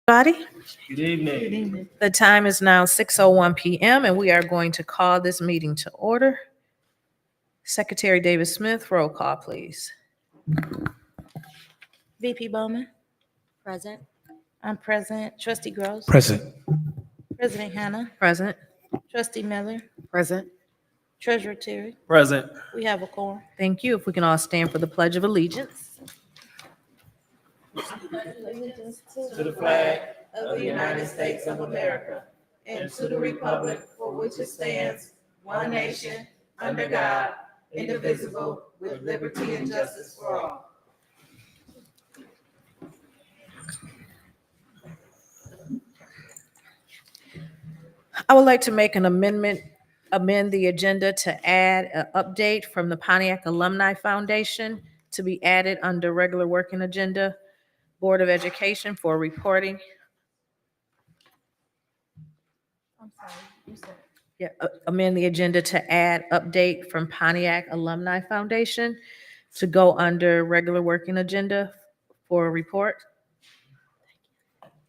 Everybody, Good evening. the time is now 6:01 p.m. and we are going to call this meeting to order. Secretary David Smith, roll call, please. VP Bowman, Present. I'm present. Trustee Gross, Present. President Hannah, Present. Trustee Miller, Present. Treasurer Terry. Present. We have a quorum. Thank you. If we can all stand for the Pledge of Allegiance. To the flag of the United States of America and to the republic for which it stands, one nation, under God, indivisible, with liberty and justice for all. I would like to make an amend the agenda to add an update from the Pontiac Alumni Foundation to be added under regular working agenda, Board of Education for reporting. I'm sorry, you said. Yeah, amend the agenda to add update from Pontiac Alumni Foundation to go under regular working agenda for a report.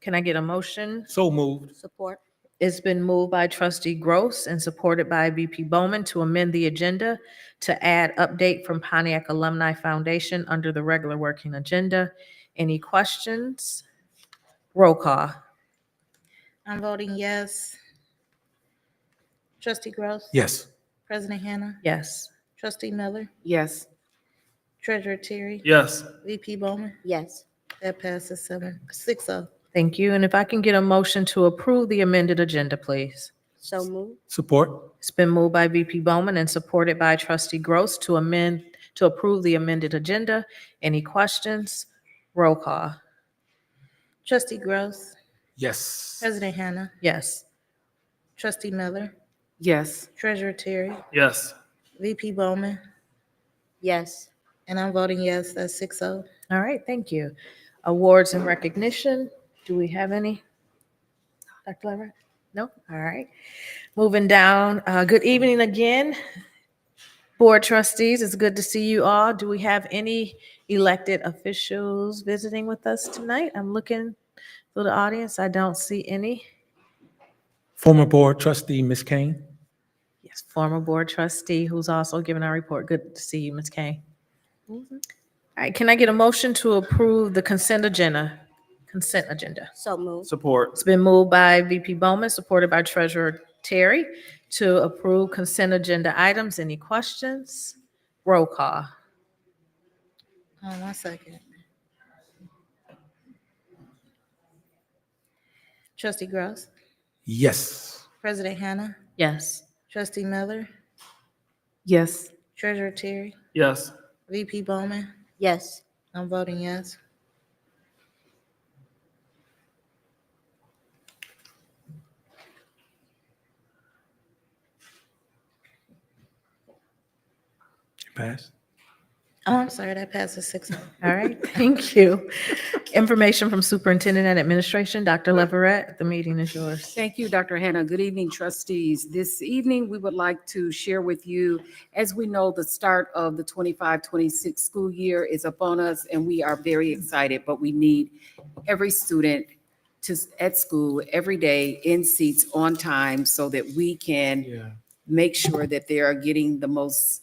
Can I get a motion? So moved. Support. It's been moved by trustee Gross and supported by VP Bowman to amend the agenda to add update from Pontiac Alumni Foundation under the regular working agenda. Any questions? Roll call. I'm voting yes. Trustee Gross, Yes. President Hannah, Yes. Trustee Miller, Yes. Treasurer Terry. Yes. VP Bowman, Yes. that passes 6-0. Thank you. And if I can get a motion to approve the amended agenda, please. So moved. Support. It's been moved by VP Bowman and supported by trustee Gross to approve the amended agenda. Any questions? Roll call. Trustee Gross, Yes. President Hannah, Yes. Trustee Miller, Yes. Treasurer Terry, Yes. VP Bowman, Yes. and I'm voting yes. That's 6-0. All right, thank you. Awards and recognition. Do we have any? Dr. Leverett? No? All right. Moving down, good evening again. Board trustees, it's good to see you all. Do we have any elected officials visiting with us tonight? I'm looking for the audience. I don't see any. Former board trustee, Ms. Kane. Yes, former board trustee who's also giving our report. Good to see you, Ms. Kane. All right, can I get a motion to approve the consent agenda? Consent agenda. So moved. Support. It's been moved by VP Bowman, supported by Treasurer Terry, to approve consent agenda items. Any questions? Roll call. 1 second. Trustee Gross, Yes. President Hannah, Yes. Trustee Miller, Yes. Treasurer Terry, Yes. VP Bowman, Yes. I'm voting yes. Pass. Oh, I'm sorry, that passes 6-0. All right, thank you. Information from Superintendent and Administration, Dr. Leverett, the meeting is yours. Thank you, Dr. Hannah. Good evening, trustees. This evening, we would like to share with you, as we know, the start of the 25-26 school year is upon us, and we are very excited, but we need every student at school every day in seats on time so that we can make sure that they are getting the most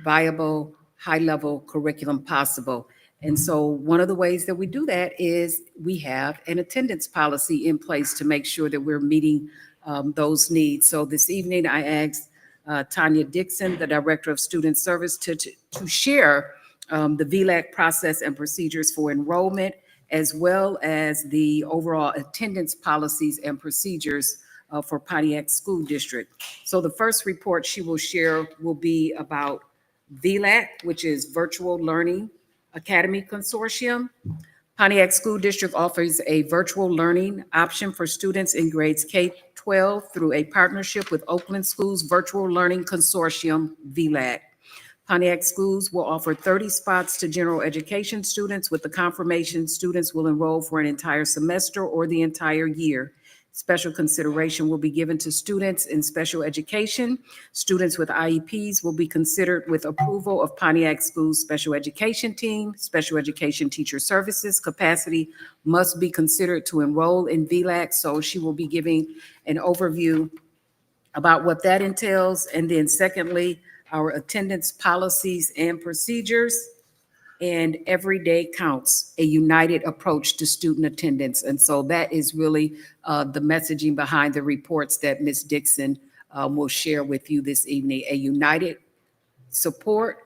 viable, high-level curriculum possible. And so one of the ways that we do that is we have an attendance policy in place to make sure that we're meeting those needs. So this evening, I asked Tanya Dixon, the Director of Student Service, to share the VLAC process and procedures for enrollment, as well as the overall attendance policies and procedures for Pontiac School District. So the first report she will share will be about VLAC, which is Virtual Learning Academy Consortium. Pontiac School District offers a virtual learning option for students in grades K-12 through a partnership with Oakland Schools Virtual Learning Consortium, VLAC. Pontiac Schools will offer 30 spots to general education students. With the confirmation, students will enroll for an entire semester or the entire year. Special consideration will be given to students in special education. Students with IEPs will be considered with approval of Pontiac School's special education team. Special education teacher services capacity must be considered to enroll in VLAC. So she will be giving an overview about what that entails. And then secondly, our attendance policies and procedures. And every day counts, a united approach to student attendance. And so that is really the messaging behind the reports that Ms. Dixon will share with you this evening. A united support,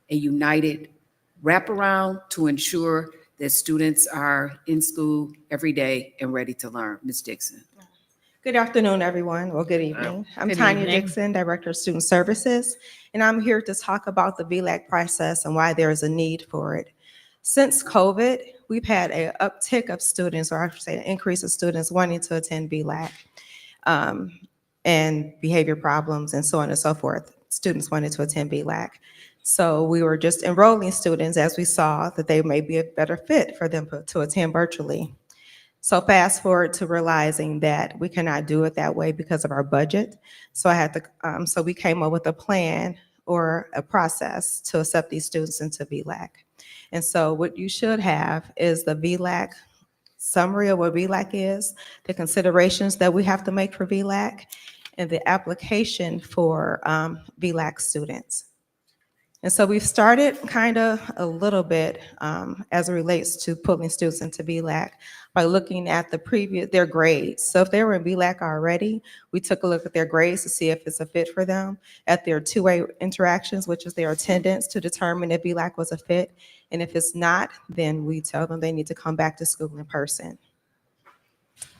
a united wraparound to ensure that students are in school every day and ready to learn. Ms. Dixon. Good afternoon, everyone, or good evening. I'm Good Tanya evening. Dixon, Director of Student Services, and I'm here to talk about the VLAC process and why there is a need for it. Since COVID, we've had an uptick of students, or I should say an increase of students wanting to attend VLAC, and behavior problems and so on and so forth. Students wanted to attend VLAC. So we were just enrolling students as we saw that they may be a better fit for them to attend virtually. So fast forward to realizing that we cannot do it that way because of our budget. So so we came up with a plan or a process to accept these students into VLAC. And so what you should have is the VLAC summary of what VLAC is, the considerations that we have to make for VLAC, and the application for VLAC students. And so we've started kind of a little bit as it relates to pulling students into VLAC by looking at their grades. So if they were in VLAC already, we took a look at their grades to see if it's a fit for them, at their two-way interactions, which is their attendance, to determine if VLAC was a fit. And if it's not, then we tell them they need to come back to school in person.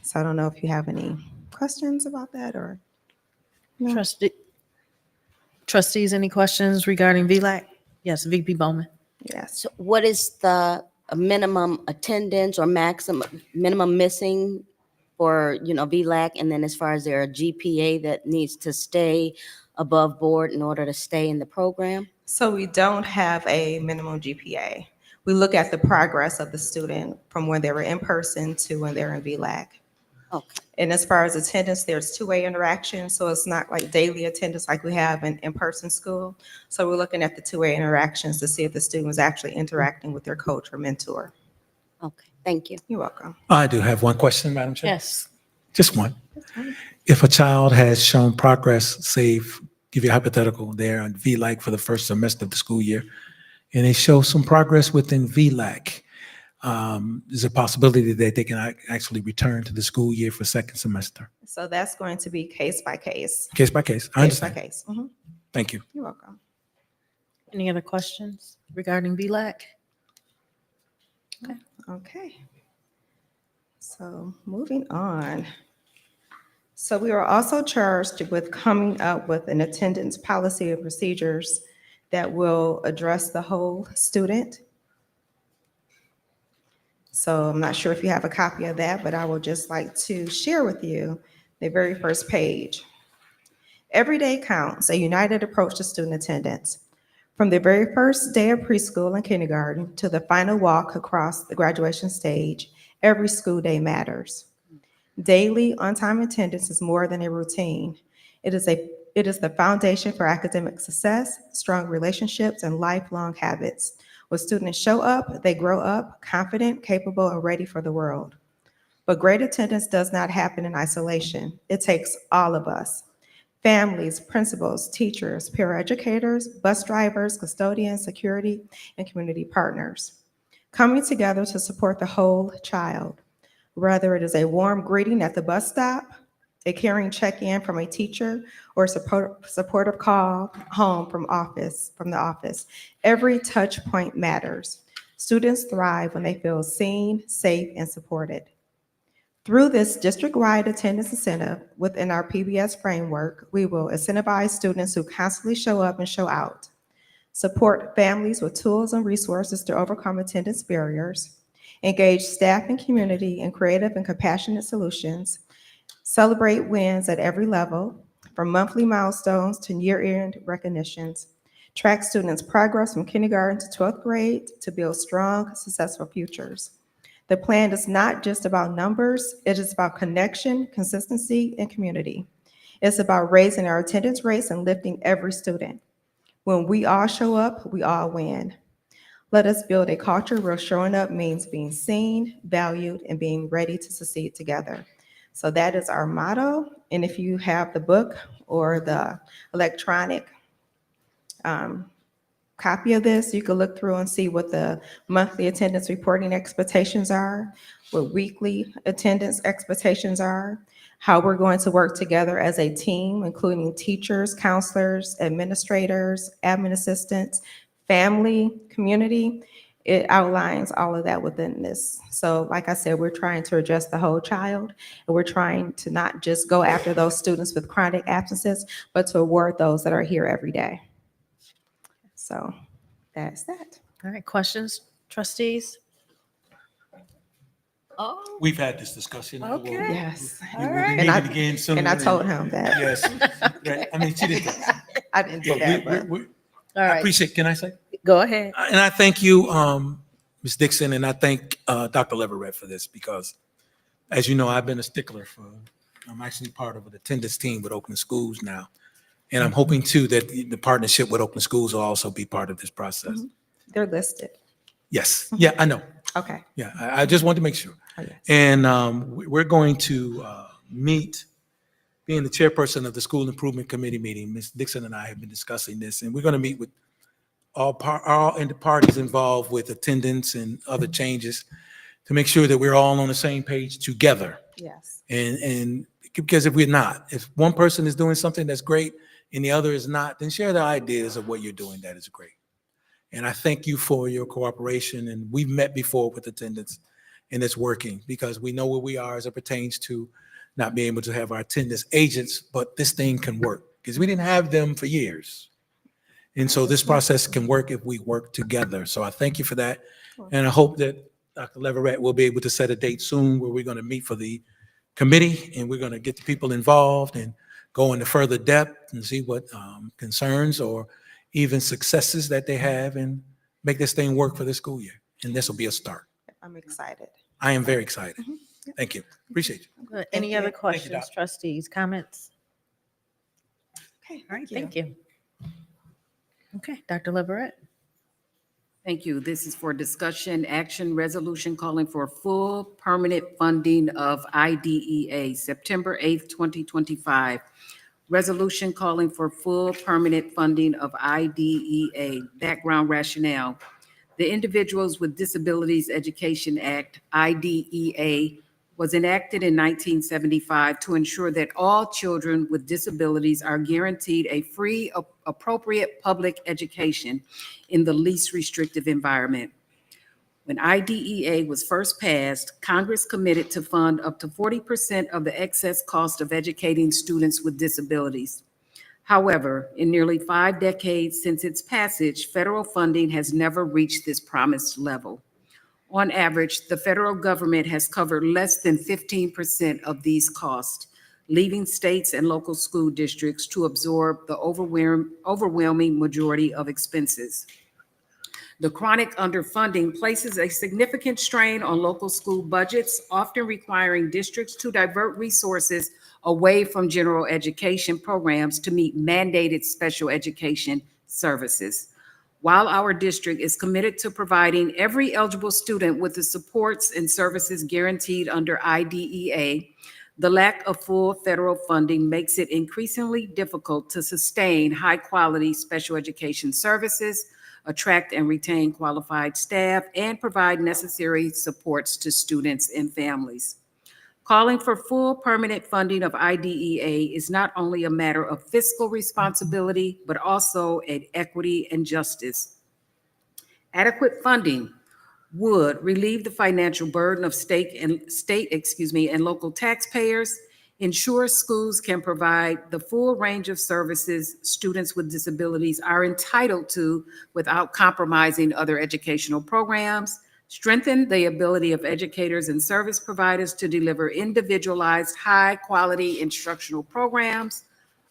So I don't know if you have any questions about that or. No. Trustees, any questions regarding VLAC? Yes, VP Bowman. Yes. So what is the minimum attendance or minimum missing for, VLAC? And then as far as their GPA that needs to stay above board in order to stay in the program? So we don't have a minimum GPA. We look at the progress of the student from when they were in person to when they're in VLAC. Okay. And as far as attendance, there's two-way interaction, so it's not like daily attendance like we have in in-person school. So we're looking at the two-way interactions to see if the student was actually interacting with their coach or mentor. Okay, thank you. You're welcome. I do have one question, Madam Chair. Yes. Just one. If a child has shown progress, say, give you a hypothetical, they're on VLAC for the first semester of the school year, and they show some progress within VLAC, there's a possibility that they can actually return to the school year for second semester. So that's going to be case by case. Case by case. I Case by understand. case. Mhm. Thank you. You're welcome. Any other questions regarding VLAC? Okay. So moving on. So we are also charged with coming up with an attendance policy and procedures that will address the whole student. So I'm not sure if you have a copy of that, but I would just like to share with you the very first page. Every day counts, a united approach to student attendance. From the very first day of preschool and kindergarten to the final walk across the graduation stage, every school day matters. Daily on-time attendance is more than a routine. It is the foundation for academic success, strong relationships, and lifelong habits. When students show up, they grow up confident, capable, and ready for the world. But great attendance does not happen in isolation. It takes all of us. Families, principals, teachers, paraeducators, bus drivers, custodians, security, and community partners, coming together to support the whole child. Whether it is a warm greeting at the bus stop, a caring check-in from a teacher, or a supportive call home from the office, every touch point matters. Students thrive when they feel seen, safe, and supported. Through this district-wide attendance incentive within our PBS framework, we will incentivize students who constantly show up and show out, support families with tools and resources to overcome attendance barriers, engage staff and community in creative and compassionate solutions, celebrate wins at every level, from monthly milestones to year-end recognitions, track students' progress from kindergarten to 12th grade to build strong, successful futures. The plan is not just about numbers, it is about connection, consistency, and community. It's about raising our attendance rates and lifting every student. When we all show up, we all win. Let us build a culture where showing up means being seen, valued, and being ready to succeed together. So that is our motto. And if you have the book or the electronic copy of this, you can look through and see what the monthly attendance reporting expectations are, what weekly attendance expectations are, how we're going to work together as a team, including teachers, counselors, administrators, admin assistants, family, community. It outlines all of that within this. So like I said, we're trying to address the whole child, and we're trying to not just go after those students with chronic absences, but to award those that are here every day. So that's that. All right, questions, trustees? Oh, We've had this discussion. I will- Okay. Yes. We will be All right. And I- meeting again soon. And I told him that. Yes. Right. I mean, she did that. I didn't do But that, but All I right, appreciate, can I say? go ahead. And I thank you, Ms. Dixon, and I thank Dr. Leverett for this, because as you know, I've been a stickler for, I'm actually part of an attendance team with Oakland Schools now. And I'm hoping too that the partnership with Oakland Schools will also be part of this process. they're listed. Yes, yeah, I know. Okay. Yeah, I just wanted to make sure. Oh, yes. And we're going to meet, being the chairperson of the School Improvement Committee meeting, Ms. Dixon and I have been discussing this, and we're going to meet with all the parties involved with attendance and other changes to make sure that we're all on the same page together. Yes. And because if we're not, if one person is doing something that's great and the other is not, then share the ideas of what you're doing that is great. And I thank you for your cooperation. And we've met before with attendance, and it's working because we know where we are as it pertains to not being able to have our attendance agents, but this thing can work because we didn't have them for years. And so this process can work if we work together. So I thank you for that. And I hope that Dr. Leverett will be able to set a date soon where we're going to meet for the committee, and we're going to get the people involved and go into further depth and see what concerns or even successes that they have, and make this thing work for the school year. And this will be a start. I'm excited. I am very excited. Thank you. Appreciate you. Good. Any you. other Thank you, questions, Doc. trustees, comments? Okay. All right, thank you. Okay, Dr. Leverett. Thank you. This is for discussion, action, resolution calling for full permanent funding of IDEA, September 8th, 2025. Resolution calling for full permanent funding of IDEA. Background rationale. The Individuals with Disabilities Education Act, IDEA, was enacted in 1975 to ensure that all children with disabilities are guaranteed a free, appropriate public education in the least restrictive environment. When IDEA was first passed, Congress committed to fund up to 40% of the excess cost of educating students with disabilities. However, in nearly 5 decades since its passage, federal funding has never reached this promised level. On average, the federal government has covered less than 15% of these costs, leaving states and local school districts to absorb the overwhelming majority of expenses. The chronic underfunding places a significant strain on local school budgets, often requiring districts to divert resources away from general education programs to meet mandated special education services. While our district is committed to providing every eligible student with the supports and services guaranteed under IDEA, the lack of full federal funding makes it increasingly difficult to sustain high-quality special education services, attract and retain qualified staff, and provide necessary supports to students and families. Calling for full permanent funding of IDEA is not only a matter of fiscal responsibility, but also an equity and justice. Adequate funding would relieve the financial burden of state and local taxpayers, ensure schools can provide the full range of services students with disabilities are entitled to without compromising other educational programs, strengthen the ability of educators and service providers to deliver individualized, high-quality instructional programs,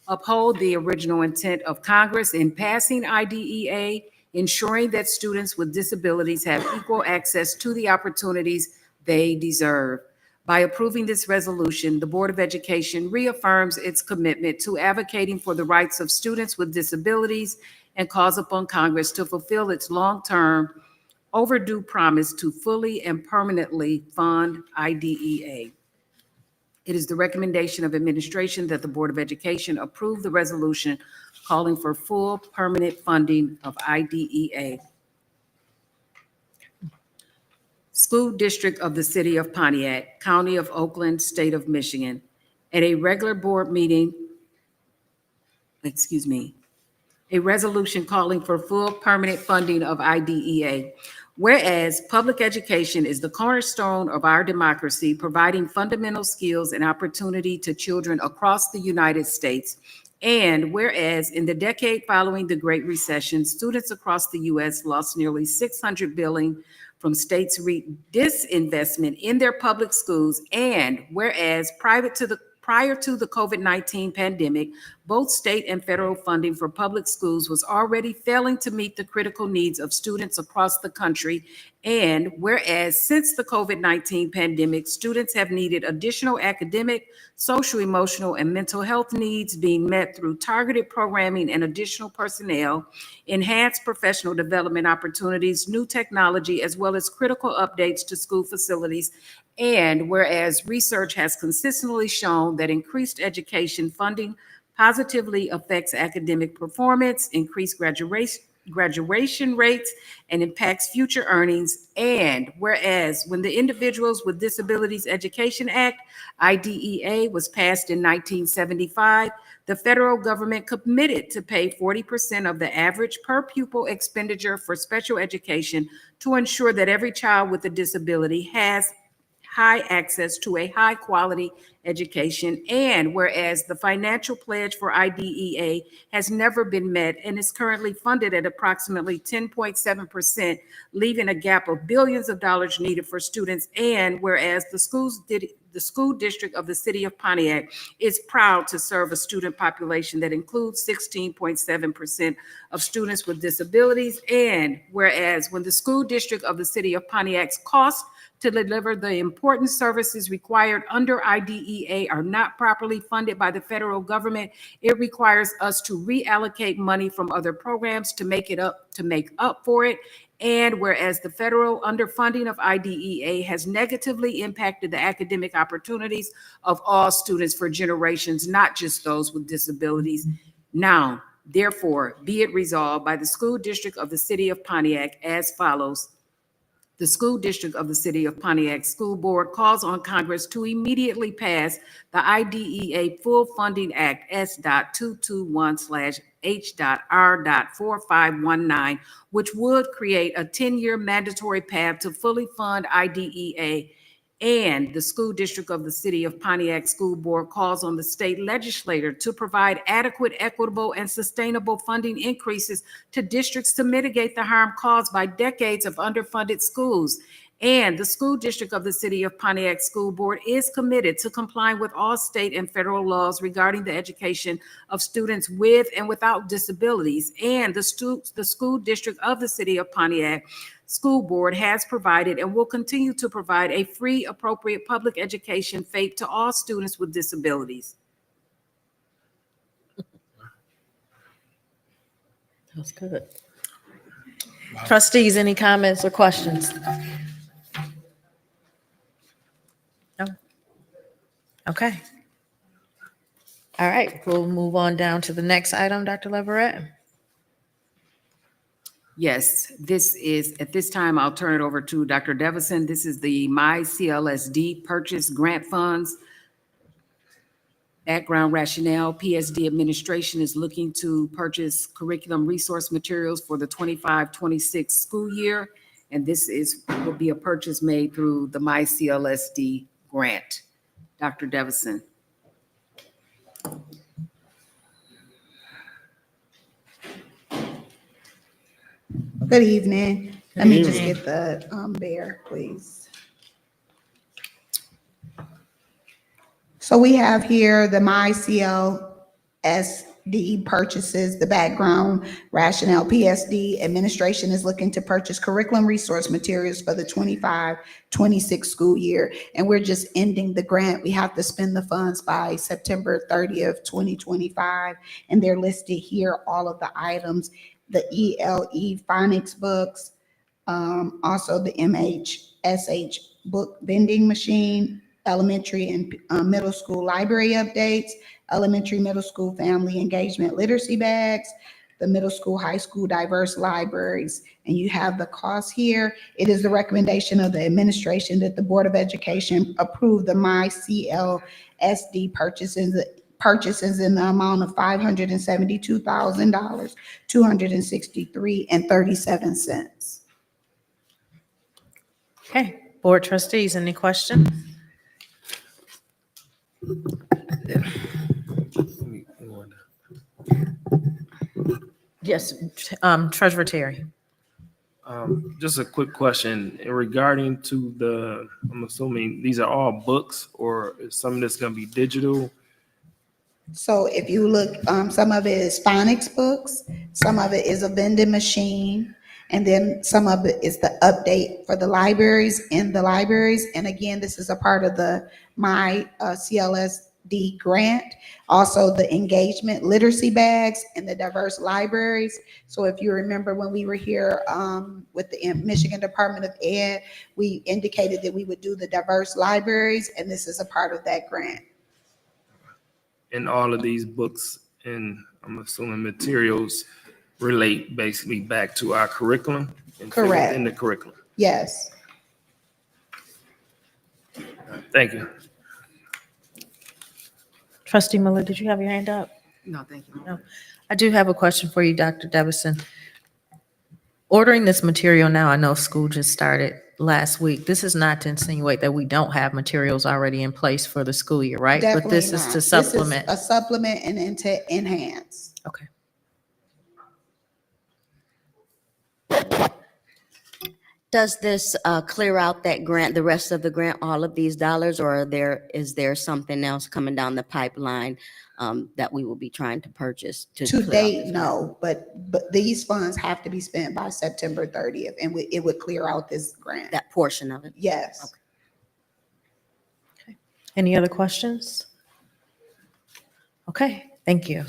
uphold the original intent of Congress in passing IDEA, ensuring that students with disabilities have equal access to the opportunities they deserve. By approving this resolution, the Board of Education reaffirms its commitment to advocating for the rights of students with disabilities and calls upon Congress to fulfill its long-term overdue promise to fully and permanently fund IDEA. It is the recommendation of administration that the Board of Education approve the resolution calling for full permanent funding of IDEA. School District of the City of Pontiac, County of Oakland, State of Michigan, at a regular board meeting, a resolution calling for full permanent funding of IDEA. Whereas public education is the cornerstone of our democracy, providing fundamental skills and opportunity to children across the United States. And whereas in the decade following the Great Recession, students across the U.S. lost nearly $600 billion from states' disinvestment in their public schools. And whereas prior to the COVID-19 pandemic, both state and federal funding for public schools was already failing to meet the critical needs of students across the country. And whereas since the COVID-19 pandemic, students have needed additional academic, social, emotional, and mental health needs being met through targeted programming and additional personnel, enhanced professional development opportunities, new technology, as well as critical updates to school facilities. And whereas research has consistently shown that increased education funding positively affects academic performance, increased graduation rates, and impacts future earnings. And whereas when the Individuals with Disabilities Education Act, IDEA, was passed in 1975, the federal government committed to pay 40% of the average per pupil expenditure for special education to ensure that every child with a disability has high access to a high quality education. And whereas the financial pledge for IDEA has never been met and is currently funded at approximately 10.7%, leaving a gap of billions of dollars needed for students. And whereas the school district of the city of Pontiac is proud to serve a student population that includes 16.7% of students with disabilities. And whereas when the school district of the city of Pontiac's cost to deliver the important services required under IDEA are not properly funded by the federal government, it requires us to reallocate money from other programs to make up for it. And whereas the federal underfunding of IDEA has negatively impacted the academic opportunities of all students for generations, not just those with disabilities. Now, therefore, be it resolved by the school district of the city of Pontiac as follows. The school district of the city of Pontiac School Board calls on Congress to immediately pass the IDEA Full Funding Act S.221/H.R.4519, which would create a 10-year mandatory path to fully fund IDEA. And the school district of the city of Pontiac School Board calls on the state legislature to provide adequate, equitable, and sustainable funding increases to districts to mitigate the harm caused by decades of underfunded schools. And the school district of the city of Pontiac School Board is committed to complying with all state and federal laws regarding the education of students with and without disabilities. And the school district of the city of Pontiac School Board has provided and will continue to provide a free, appropriate public education FAPE to all students with disabilities. That's good. Trustees, any comments or questions? No? Okay. All right, we'll move on down to the next item, Dr. Leverett. Yes, this is, at this time, I'll turn it over to Dr. Devison. This is the MyCLSD Purchase Grant Funds. Background rationale, PSD administration is looking to purchase curriculum resource materials for the 25-26 school year. And this will be a purchase made through the MyCLSD grant. Dr. Devison. Good evening. Let me just get the bear, please. So we have here the MyCLSD CLSD purchases, the background rationale. PSD administration is looking to purchase curriculum resource materials for the 25-26 school year. And we're just ending the grant. We have to spend the funds by September 30th, 2025. And they're listed here, all of the items, the ELE phonics books, also the MHSH book vending machine, elementary and middle school library updates, elementary, middle school family engagement literacy bags, the middle school, high school diverse libraries. And you have the cost here. It is the recommendation of the administration that the Board of Education approve the MyCLSD purchases in the amount of $572,000, $263.37. Okay, board trustees, any questions? Yes, Treasurer Terry. Just a quick question regarding to the, I'm assuming these are all books, or is some of this gonna be digital? So if you look, some of it is phonics books, some of it is a vending machine, and then some of it is the update for the libraries in the libraries. And again, this is a part of the CLSD grant. Also the engagement literacy bags and the diverse libraries. So if you remember when we were here with the Michigan Department of Ed, we indicated that we would do the diverse libraries, and this is a part of that grant. And all of these books and I'm assuming materials relate basically back to our curriculum? And fit Correct. within the curriculum. Yes. Thank you. Trustee Miller, did you have your hand up? No, thank you. No. I do have a question for you, Dr. Devison. Ordering this material now, I know school just started last week. This is not to insinuate that we don't have materials already in place for the school year, right? But Definitely this is not. to supplement. This is a supplement and then to enhance. Okay. Does this clear out that grant, the rest of the grant, all of these dollars, or is there something else coming down the pipeline that we will be trying to purchase? To clear out date, this no, but these funds have to be spent by September 30th, and it would clear out this grant. that portion of it? Yes. Any other questions? Okay, thank you.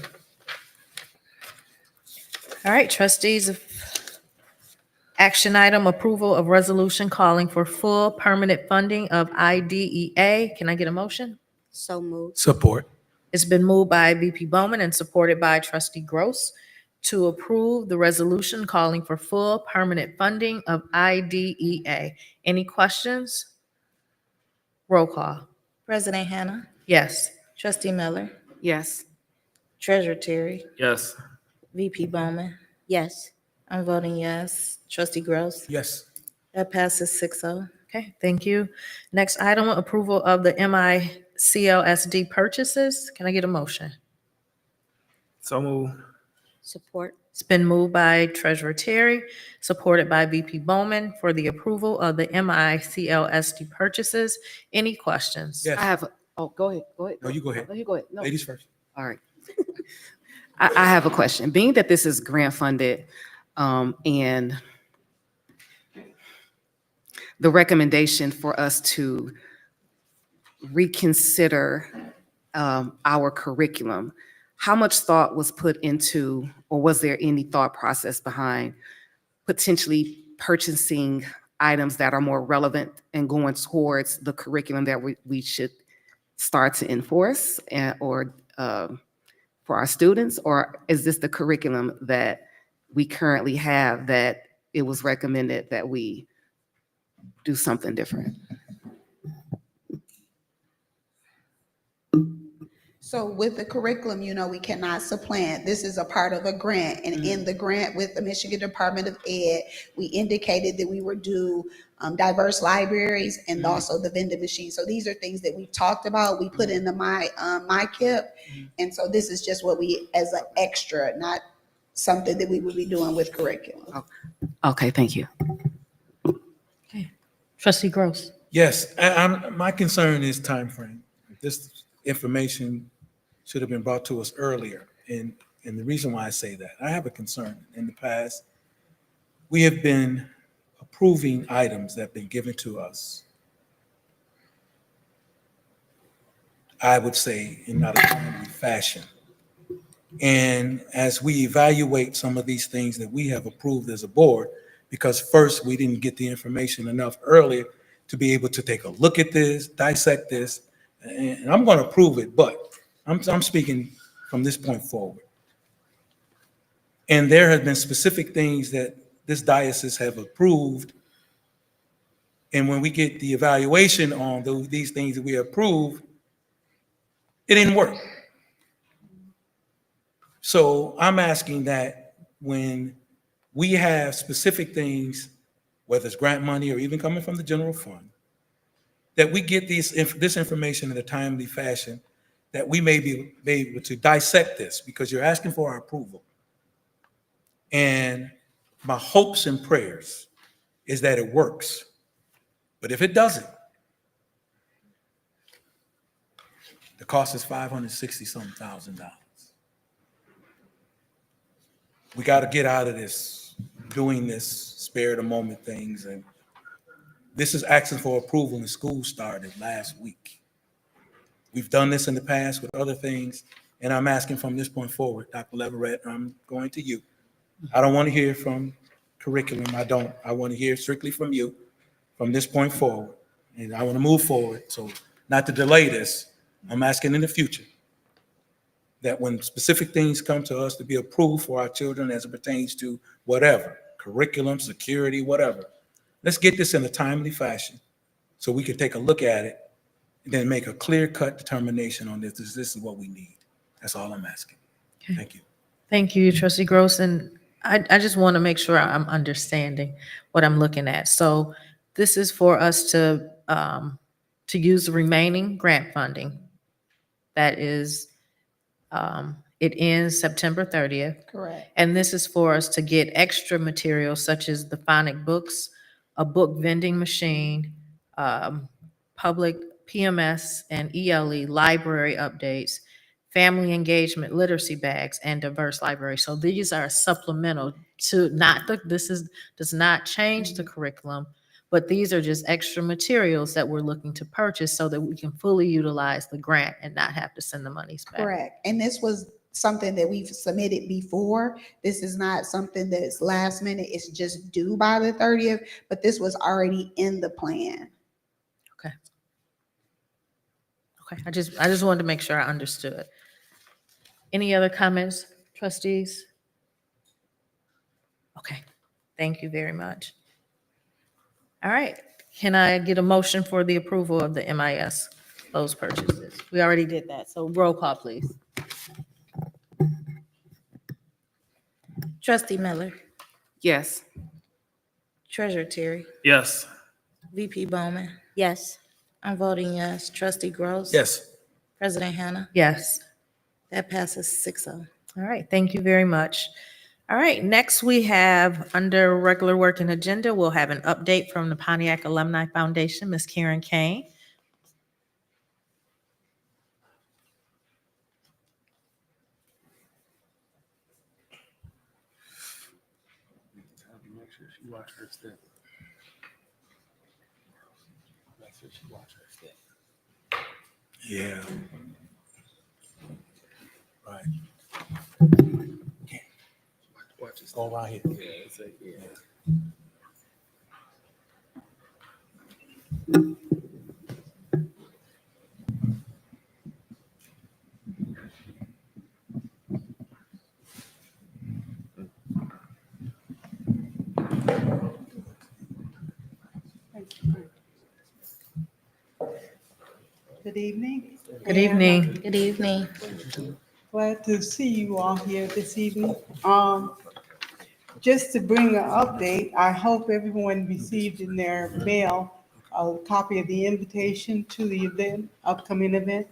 All right, trustees, action item approval of resolution calling for full permanent funding of IDEA. Can I get a motion? So moved. Support. It's been moved by VP Bowman and supported by Trustee Gross to approve the resolution calling for full permanent funding of IDEA. Any questions? Roll call. President Hannah, Yes. Trustee Miller, Yes. Treasurer Terry, Yes. VP Bowman. Yes. I'm voting yes. Trustee Gross. Yes. That passes 6-0. Okay, thank you. Next item, approval of the MICLSD purchases. Can I get a motion? So move. Support. It's been moved by Treasurer Terry, supported by VP Bowman for the approval of the MICLSD purchases. Any questions? Yes. I have, go ahead, go ahead. No, you go ahead. No, you go ahead. No. Ladies first. All right. I have a question. Being that this is grant funded, and the recommendation for us to reconsider our curriculum, how much thought was put into, or was there any thought process behind potentially purchasing items that are more relevant and going towards the curriculum that we should start to enforce or for our students? Or is this the curriculum that we currently have that it was recommended that we do something different? So with the curriculum, we cannot supplant. This is a part of a grant. And in the grant with the Michigan Department of Ed, we indicated that we would do diverse libraries and also the vending machine. So these are things that we talked about. We put in the my KIP. And so this is just what we, as an extra, not something that we would be doing with curriculum. Okay, thank you. Trustee Gross. Yes, my concern is time frame. This information should have been brought to us earlier. And the reason why I say that, I have a concern. In the past, we have been approving items that have been given to us, I would say, in not a timely fashion. And as we evaluate some of these things that we have approved as a board, because first, we didn't get the information enough earlier to be able to take a look at this, dissect this, and I'm going to approve it, but I'm speaking from this point forward. And there have been specific things that this diocese have approved. And when we get the evaluation on these things that we approved, it didn't work. So I'm asking that when we have specific things, whether it's grant money or even coming from the general fund, that we get this information in a timely fashion, that we may be able to dissect this, because you're asking for our approval. And my hopes and prayers is that it works. But if it doesn't, the cost is $560-some thousand. We got to get out of this, doing this spare of the moment things. And this is asking for approval, and school started last week. We've done this in the past with other things, and I'm asking from this point forward, Dr. Leverett, I'm going to you. I don't want to hear from curriculum. I want to hear strictly from you from this point forward. And I want to move forward. So not to delay this, I'm asking in the future that when specific things come to us to be approved for our children as it pertains to whatever, curriculum, security, whatever, let's get this in a timely fashion so we can take a look at it and then make a clear-cut determination on this. This is what we need. That's all I'm asking. Okay. Thank you. Thank you, Trustee Gross. And I just want to make sure I'm understanding what I'm looking at. So this is for us to use the remaining grant funding. That is, it ends September 30th. Correct. And this is for us to get extra materials such as the phonic books, a book vending machine, public PMS and ELE library updates, family engagement literacy bags, and diverse library. So these are supplemental to does not change the curriculum, but these are just extra materials that we're looking to purchase so that we can fully utilize the grant and not have to send the monies back. Correct. And this was something that we've submitted before. This is not something that's last minute. It's just due by the 30th, but this was already in the plan. Okay. Okay, I just wanted to make sure I understood. Any other comments, trustees? Okay, thank you very much. All right, can I get a motion for the approval of the MIS, those purchases? We already did that, so roll call, please. Trustee Miller, Yes. Treasurer Terry, Yes. VP Bowman. Yes. I'm voting yes. Trustee Gross. Yes. President Hannah. Yes. That passes 6-0. All right, thank you very much. All right, next we have, under regular working agenda, we'll have an update from the Pontiac Alumni Foundation, Ms. Karen Kane. Make sure she watch her step. Make sure she watch her step. Yeah. Right. Watch her step. Go around here. Yeah, it's like, yeah. Good evening. Good evening. Good evening. Glad to see you all here this evening. Just to bring an update, I hope everyone received in their mail a copy of the invitation to the event, upcoming event.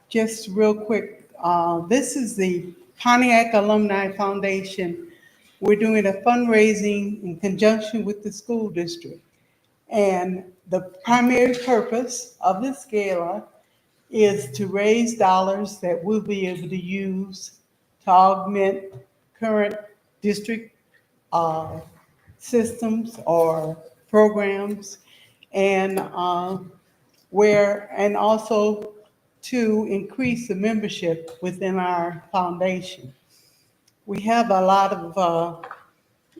Just real quick, this is the Pontiac Alumni Foundation. We're doing a fundraising in conjunction with the school district. And the primary purpose of this gala is to raise dollars that we'll be able to use to augment current district systems or programs, and and also to increase the membership within our foundation. We have a lot of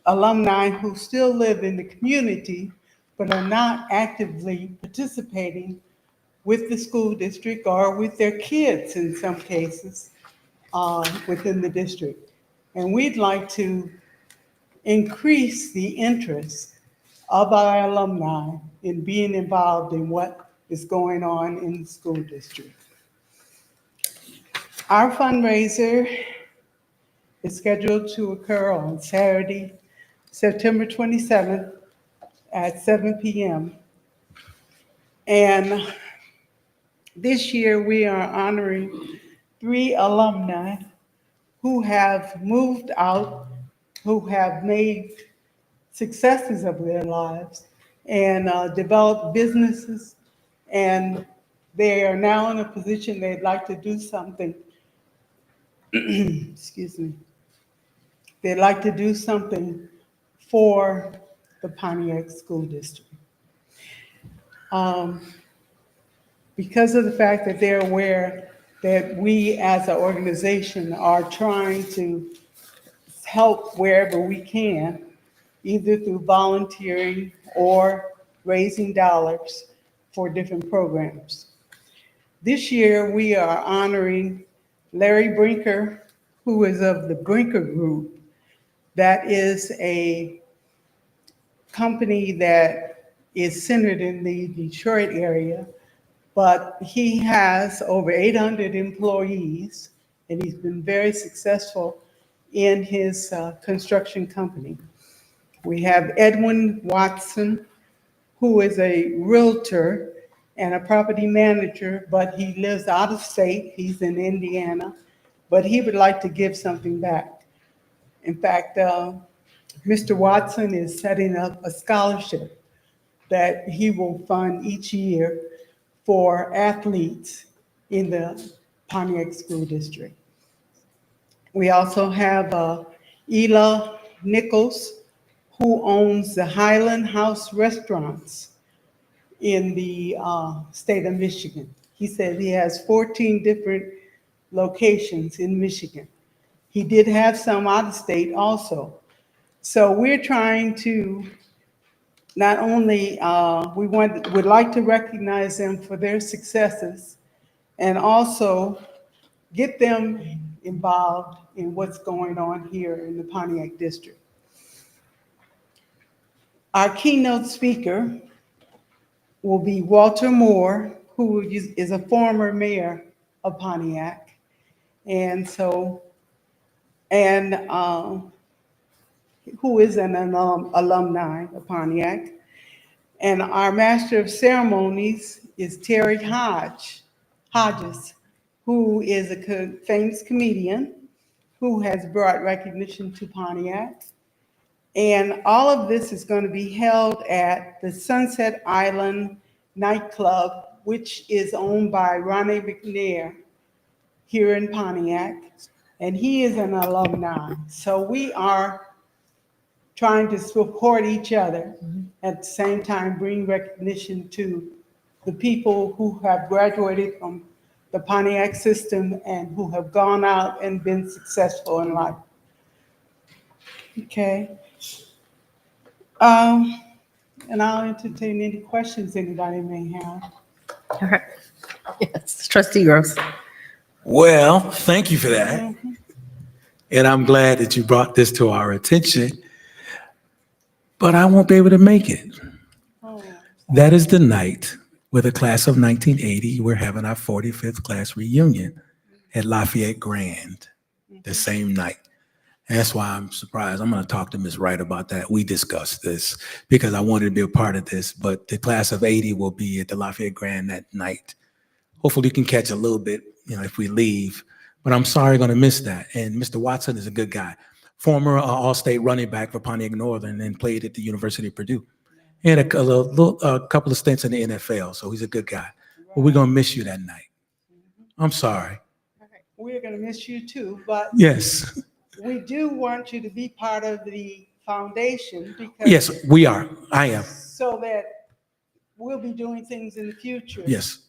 alumni who still live in the community but are not actively participating with the school district or with their kids in some cases within the district. And we'd like to increase the interest of our alumni in being involved in what is going on in the school district. Our fundraiser is scheduled to occur on Saturday, September 27th at 7 p.m. And this year we are honoring 3 alumni who have moved out, who have made successes of their lives and developed businesses, and they are now in a position they'd like to do something. Excuse me. They'd like to do something for the Pontiac School District. Because of the fact that they're aware that we as an organization are trying to help wherever we can, either through volunteering or raising dollars for different programs. This year, we are honoring Larry Brinker, who is of the Brinker Group. That is a company that is centered in the Detroit area, but he has over 800 employees, and he's been very successful in his construction company. We have Edwin Watson, who is a realtor and a property manager, but he lives out of state. He's in Indiana, but he would like to give something back. In fact, Mr. Watson is setting up a scholarship that he will fund each year for athletes in the Pontiac School District. We also have Ela Nichols, who owns the Highland House restaurants in the state of Michigan. He said he has 14 different locations in Michigan. He did have some out of state also. So we're trying to not only, would like to recognize them for their successes and also get them involved in what's going on here in the Pontiac district. Our keynote speaker will be Walter Moore, who is a former mayor of Pontiac. And so, who is an alumni of Pontiac. And our master of ceremonies is Terry Hodges, who is a famous comedian who has brought recognition to Pontiac. And all of this is going to be held at the Sunset Island nightclub, which is owned by Ronnie McNair here in Pontiac. And he is an alumni. So we are trying to support each other, at the same time bring recognition to the people who have graduated from the Pontiac system and who have gone out and been successful in life. Okay. And I'll entertain any questions anybody may have. All right. Yes, Trustee Gross. Well, thank you for that. And I'm glad that you brought this to our attention, but I won't be able to make it. Oh, That is the night with the class of 1980. We're having our 45th class reunion at Lafayette Grand the same night. And that's why I'm surprised. I'm going to talk to Ms. Wright about that. We discussed this because I wanted to be a part of this, but the class of 80 will be at the Lafayette Grand that night. Hopefully you can catch a little bit, if we leave, but I'm sorry going to miss that. And Mr. Watson is a good guy. Former All-State running back for Pontiac Northern and played at the University of Purdue. And a couple of stints in the NFL, so he's a good guy. But we're going to miss you that night. I'm sorry. We're gonna miss you too, but Yes, we do want you to be part of the foundation because. yes, we are. I am. So that we'll be doing things in the future. Yes.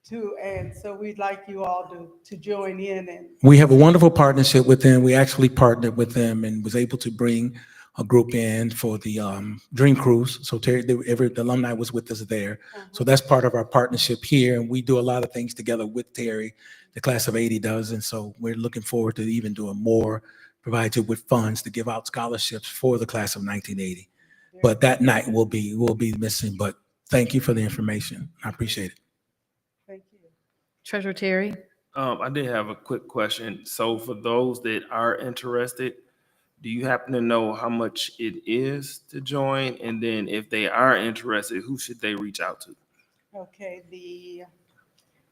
Too, and so we'd like you all to join in and. We have a wonderful partnership with them. We actually partnered with them and was able to bring a group in for the Dream Cruise. So Terry, the alumni was with us there. So that's part of our partnership here. And we do a lot of things together with Terry, the class of 80 does. And so we're looking forward to even doing more, provide you with funds to give out scholarships for the class of 1980. But that night we'll be missing. But thank you for the information. I appreciate it. Thank you. Treasurer Terry? I did have a quick question. So for those that are interested, do you happen to know how much it is to join? And then if they are interested, who should they reach out to? Okay, the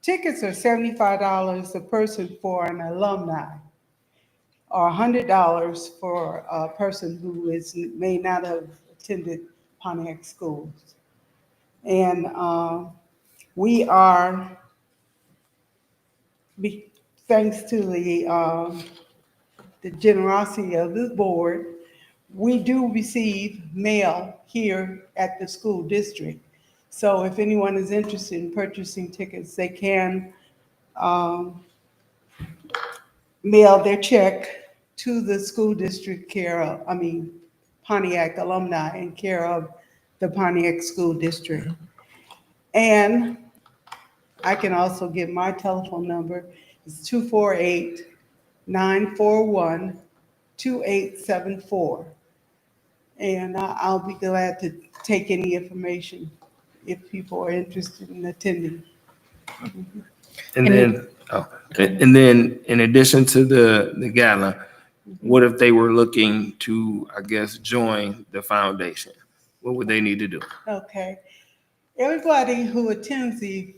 tickets are $75 a person for an alumni, or $100 for a person who may not have attended Pontiac schools. And we are, thanks to the generosity of the board, we do receive mail here at the school district. So if anyone is interested in purchasing tickets, they can mail their check to the school district Pontiac Alumni in care of the Pontiac School District. And I can also give my telephone number. It's 248-941-2874. And I'll be glad to take any information if people are interested in attending. And then in addition to the gala, what if they were looking to, I guess, join the foundation? What would they need to do? Okay. Everybody who attends the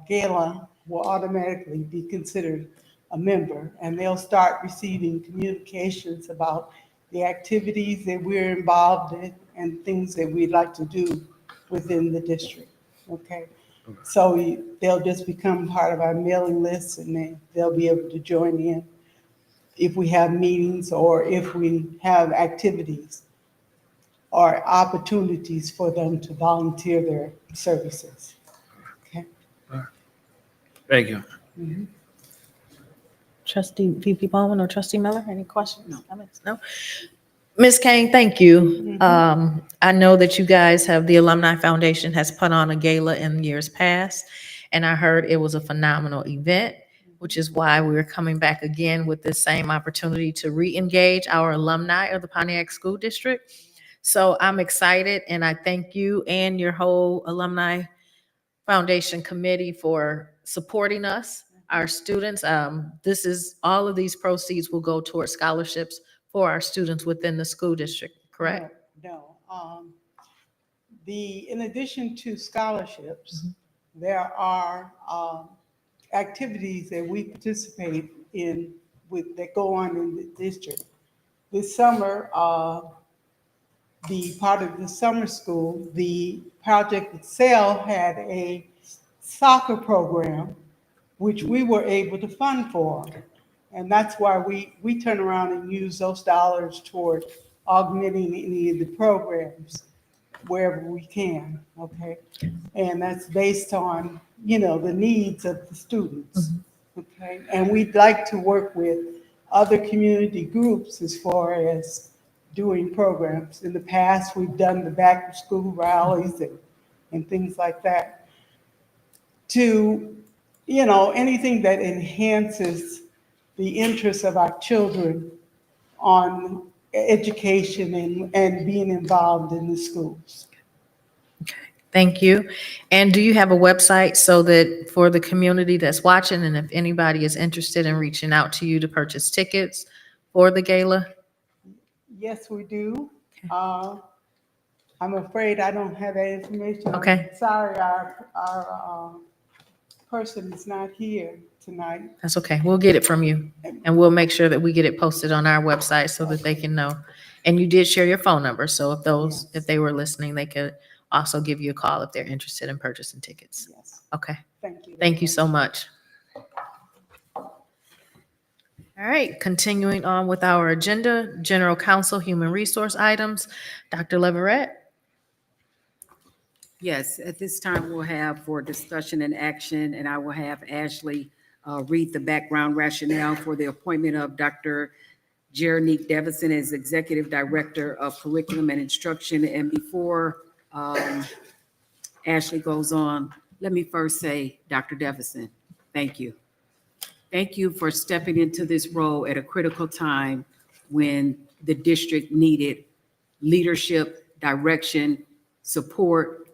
gala will automatically be considered a member, and they'll start receiving communications about the activities that we're involved in and things that we'd like to do within the district. Okay. So they'll just become part of our mailing list, and they'll be able to join in if we have meetings or if we have activities or opportunities for them to volunteer their services. Okay. Thank you. Trustee VP Bowman or Trustee Miller, any questions? Comments? No? Ms. Kane, thank you. I know that you guys the Alumni Foundation has put on a gala in years past, and I heard it was a phenomenal event, which is why we're coming back again with this same opportunity to re-engage our alumni of the Pontiac School District. So I'm excited, and I thank you and your whole Alumni Foundation committee for supporting us, our students. All of these proceeds will go towards scholarships for our students within the school district, correct? No. In addition to scholarships, there are activities that we participate in that go on in the district. This summer, the part of the summer school, the project itself had a soccer program, which we were able to fund for. And that's why we turn around and use those dollars toward augmenting any of the programs wherever we can, okay? And that's based on, the needs of the students, okay? And we'd like to work with other community groups as far as doing programs. In the past, we've done the back to school rallies and things like that. To, anything that enhances the interests of our children on education and being involved in the schools. Thank you. And do you have a website so that for the community that's watching, and if anybody is interested in reaching out to you to purchase tickets for the gala? Yes, we do. I'm afraid I don't have that information. Okay. I'm sorry, our person is not here tonight. That's okay. We'll get it from you, and we'll make sure that we get it posted on our website so that they can know. And you did share your phone number, so if they were listening, they could also give you a call if they're interested in purchasing tickets. Yes, Okay. thank you. Thank you so much. All right, continuing on with our agenda, General Counsel, Human Resource items. Dr. Leverett? Yes, at this time we'll have for discussion and action, and I will have Ashley read the background rationale for the appointment of Dr. Jeronique Devison as Executive Director of Curriculum and Instruction. And before Ashley goes on, let me first say, Dr. Devison, thank you. Thank you for stepping into this role at a critical time when the district needed leadership, direction, support.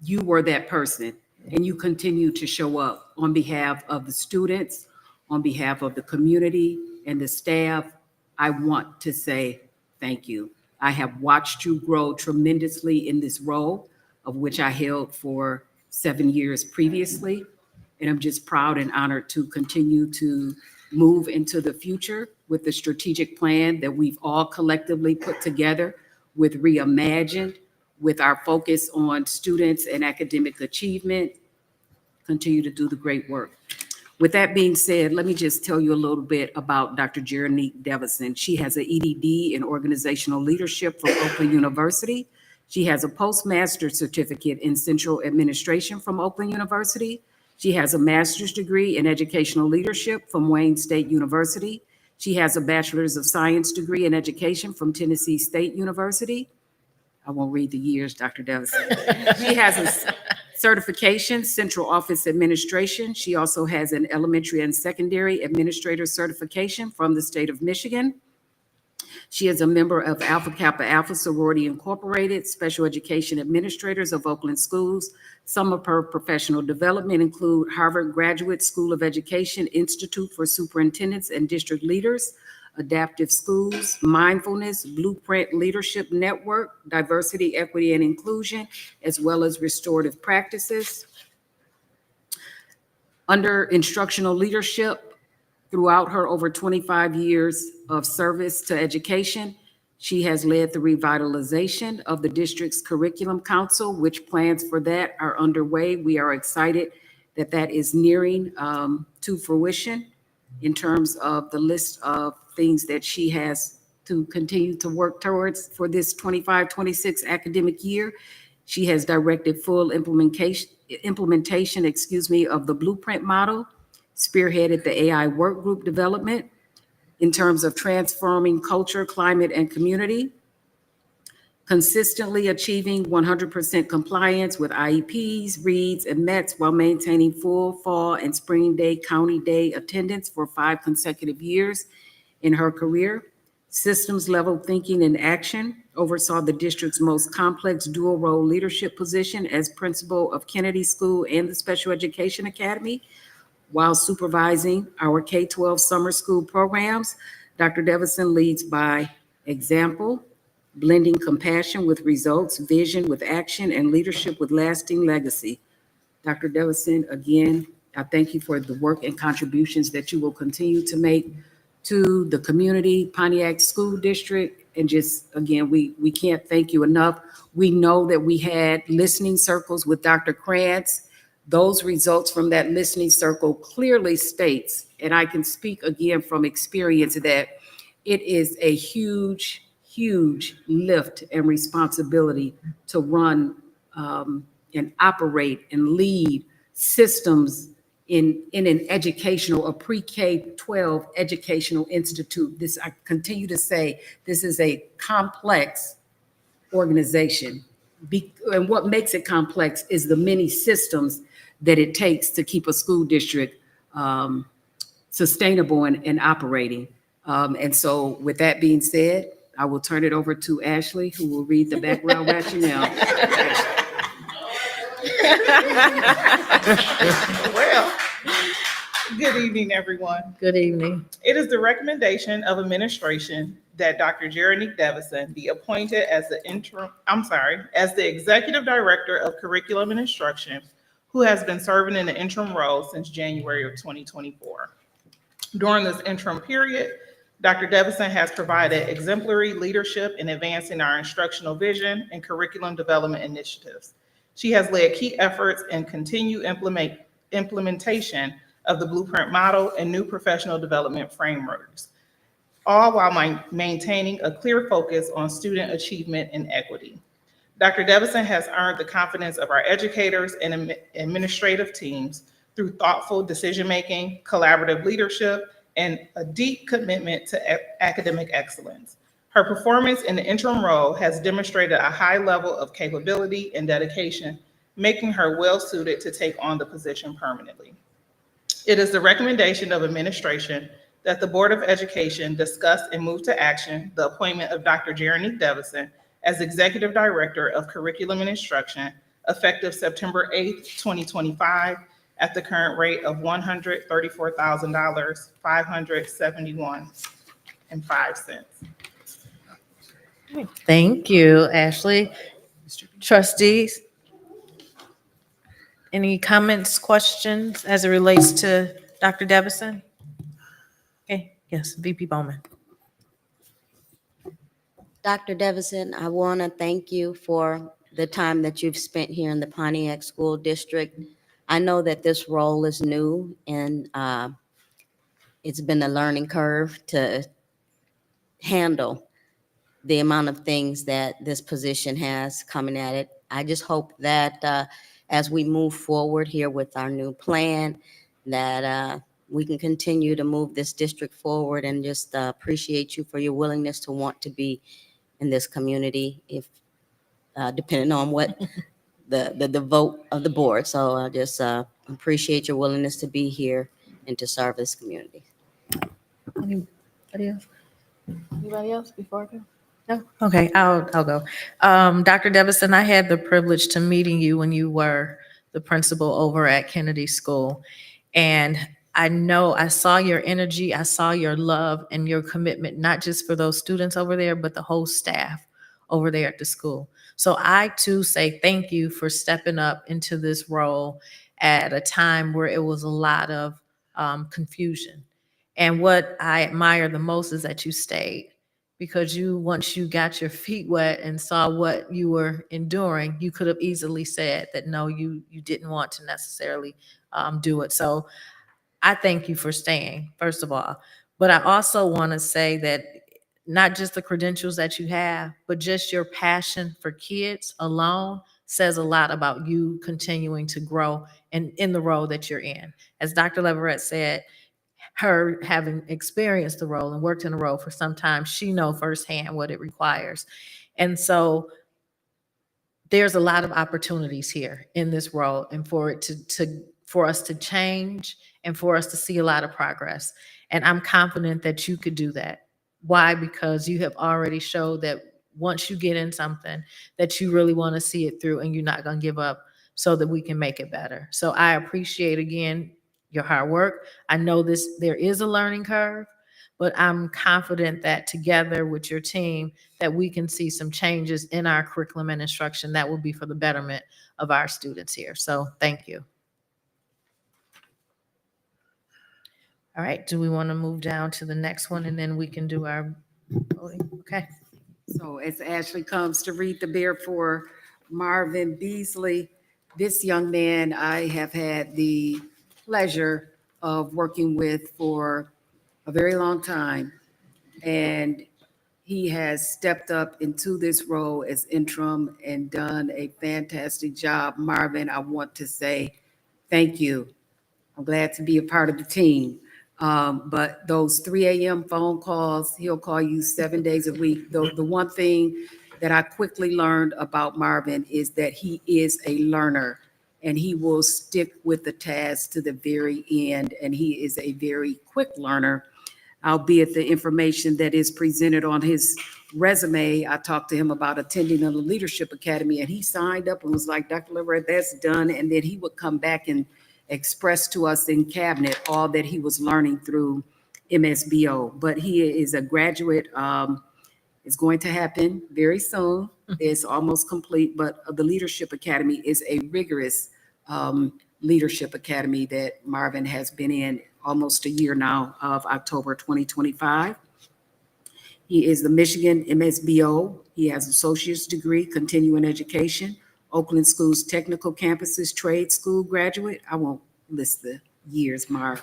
You were that person, and you continue to show up on behalf of the students, on behalf of the community and the staff. I want to say thank you. I have watched you grow tremendously in this role, of which I held for 7 years previously. And I'm just proud and honored to continue to move into the future with the strategic plan that we've all collectively put together with Reimagined, with our focus on students and academic achievement. Continue to do the great work. With that being said, let me just tell you a little bit about Dr. Jeronique Devison. She has an EDD in organizational leadership from Oakland University. She has a postmaster's certificate in central administration from Oakland University. She has a master's degree in educational leadership from Wayne State University. She has a bachelor's of science degree in education from Tennessee State University. I won't read the years, Dr. Devison. She has a certification, Central Office Administration. She also has an elementary and secondary administrator certification from the state of Michigan. She is a member of Alpha Kappa Alpha Sorority Incorporated, Special Education Administrators of Oakland Schools. Some of her professional development include Harvard Graduate School of Education Institute for Superintendents and District Leaders, Adaptive Schools, Mindfulness, Blueprint Leadership Network, Diversity, Equity, and Inclusion, as well as Restorative Practices. Under instructional leadership, throughout her over 25 years of service to education, she has led the revitalization of the district's curriculum council, which plans for that are underway. We are excited that that is nearing to fruition in terms of the list of things that she has to continue to work towards for this 25-26 academic year. She has directed full implementation, of the Blueprint model, spearheaded the AI work group development in terms of transforming culture, climate, and community, consistently achieving 100% compliance with IEPs, reads, and METs while maintaining full fall and spring day county day attendance for 5 consecutive years in her career. Systems level thinking and action, oversaw the district's most complex dual role leadership position as principal of Kennedy School and the Special Education Academy, while supervising our K-12 summer school programs. Dr. Devison leads by example, blending compassion with results, vision with action, and leadership with lasting legacy. Dr. Devison, again, I thank you for the work and contributions that you will continue to make to the community, Pontiac School District, and just, again, we can't thank you enough. We know that we had listening circles with Dr. Krantz. Those results from that listening circle clearly states, and I can speak again from experience, that it is a huge, huge lift and responsibility to run and operate and lead systems in an educational, a pre-K-12 educational institute. This, I continue to say, this is a complex organization. And what makes it complex is the many systems that it takes to keep a school district sustainable and operating. And so with that being said, I will turn it over to Ashley, who will read the background rationale. Well, good evening, everyone. Good evening. It is the recommendation of administration that Dr. Jeronique Devison be appointed as the Executive Director of Curriculum and Instruction, who has been serving in the interim role since January of 2024. During this interim period, Dr. Devison has provided exemplary leadership in advancing our instructional vision and curriculum development initiatives. She has led key efforts and continued implementation of the Blueprint model and new professional development frameworks, all while maintaining a clear focus on student achievement and equity. Dr. Devison has earned the confidence of our educators and administrative teams through thoughtful decision-making, collaborative leadership, and a deep commitment to academic excellence. Her performance in the interim role has demonstrated a high level of capability and dedication, making her well-suited to take on the position permanently. It is the recommendation of administration that the Board of Education discuss and move to action the appointment of Dr. Jeremy Devison as Executive Director of Curriculum and Instruction, effective September 8th, 2025, at the current rate of $134,000, $571.05. Thank you, Ashley. Trustees, any comments, questions as it relates to Dr. Devison? Okay, yes, VP Bowman. Dr. Devison, I want to thank you for the time that you've spent here in the Pontiac School District. I know that this role is new and it's been a learning curve to handle the amount of things that this position has coming at it. I just hope that as we move forward here with our new plan, that we can continue to move this district forward, and just appreciate you for your willingness to want to be in this community, if depending on what the vote of the board. So I just appreciate your willingness to be here and to serve this community. Anybody else? Anybody else before I go? No? Okay, I'll go. Dr. Devison, I had the privilege to meeting you when you were the principal over at Kennedy School. And I know I saw your energy, I saw your love and your commitment, not just for those students over there, but the whole staff over there at the school. So I too say thank you for stepping up into this role at a time where it was a lot of confusion. And what I admire the most is that you stayed, because once you got your feet wet and saw what you were enduring, you could have easily said that no, you didn't want to necessarily do it. So I thank you for staying, first of all. But I also want to say that not just the credentials that you have, but just your passion for kids alone says a lot about you continuing to grow in the role that you're in. As Dr. Leverett said, her having experienced the role and worked in the role for some time, she knows firsthand what it requires. And so there's a lot of opportunities here in this role, and for it for us to change and for us to see a lot of progress. And I'm confident that you could do that. Why? Because you have already showed that once you get in something, that you really want to see it through and you're not going to give up, so that we can make it better. So I appreciate, again, your hard work. I know there is a learning curve, but I'm confident that together with your team, that we can see some changes in our curriculum and instruction that will be for the betterment of our students here. So thank you. All right, do we want to move down to the next one and then we can do our voting? Okay. So as Ashley comes to read the beer for Marvin Beasley, this young man I have had the pleasure of working with for a very long time. And he has stepped up into this role as interim and done a fantastic job. Marvin, I want to say thank you. I'm glad to be a part of the team. But those 3 a.m. phone calls, he'll call you 7 days a week. The one thing that I quickly learned about Marvin is that he is a learner, and he will stick with the task to the very end. And he is a very quick learner, albeit the information that is presented on his resume. I talked to him about attending a leadership academy, and he signed up and was like, Dr. Leverett, that's done. And then he would come back and express to us in cabinet all that he was learning through MSBO. But he is a graduate. It's going to happen very soon. It's almost complete, but the Leadership Academy is a rigorous leadership academy that Marvin has been in almost a year now, of October 2025. He is the Michigan MSBO. He has associate's degree, continuing education, Oakland School's technical campuses, trade school graduate. I won't list the years, Marv.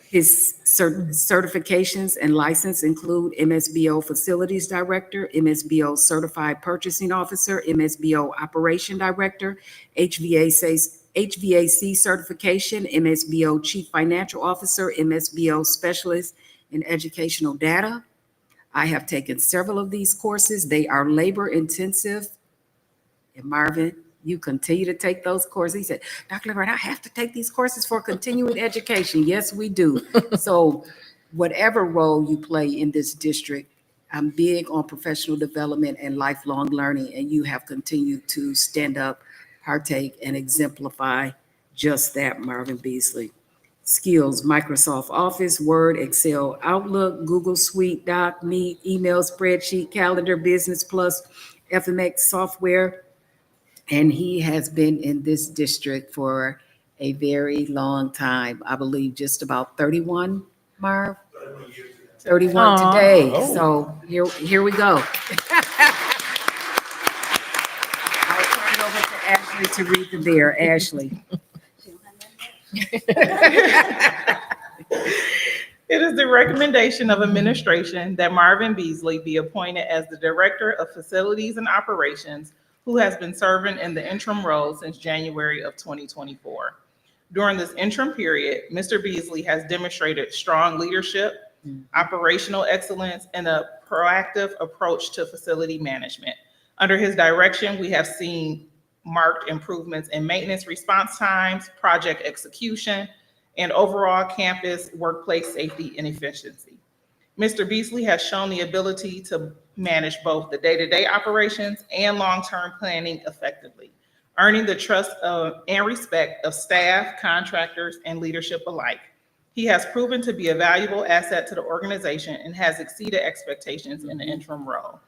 His certifications and license include MSBO Facilities Director, MSBO Certified Purchasing Officer, MSBO Operation Director, HVAC certification, MSBO Chief Financial Officer, MSBO Specialist in Educational Data. I have taken several of these courses. They are labor intensive. And Marvin, you continue to take those courses. He said, Dr. Leverett, I have to take these courses for continuing education. Yes, we do. So whatever role you play in this district, I'm big on professional development and lifelong learning, and you have continued to stand up, partake, and exemplify just that, Marvin Beasley. Skills: Microsoft Office, Word, Excel, Outlook, Google Suite, Doc, Meet, email, spreadsheet, calendar, Business Plus, FMX software. And he has been in this district for a very long time. I believe just about 31, Marv? 31 Aw. today. Oh. So here we go. I'll turn it over to Ashley to read the bear. Ashley. It is the recommendation of administration that Marvin Beasley be appointed as the Director of Facilities and Operations, who has been serving in the interim role since January of 2024. During this interim period, Mr. Beasley has demonstrated strong leadership, operational excellence, and a proactive approach to facility management. Under his direction, we have seen marked improvements in maintenance response times, project execution, and overall campus workplace safety and efficiency. Mr. Beasley has shown the ability to manage both the day-to-day operations and long-term planning effectively, earning the trust and respect of staff, contractors, and leadership alike. He has proven to be a valuable asset to the organization and has exceeded expectations in the interim role.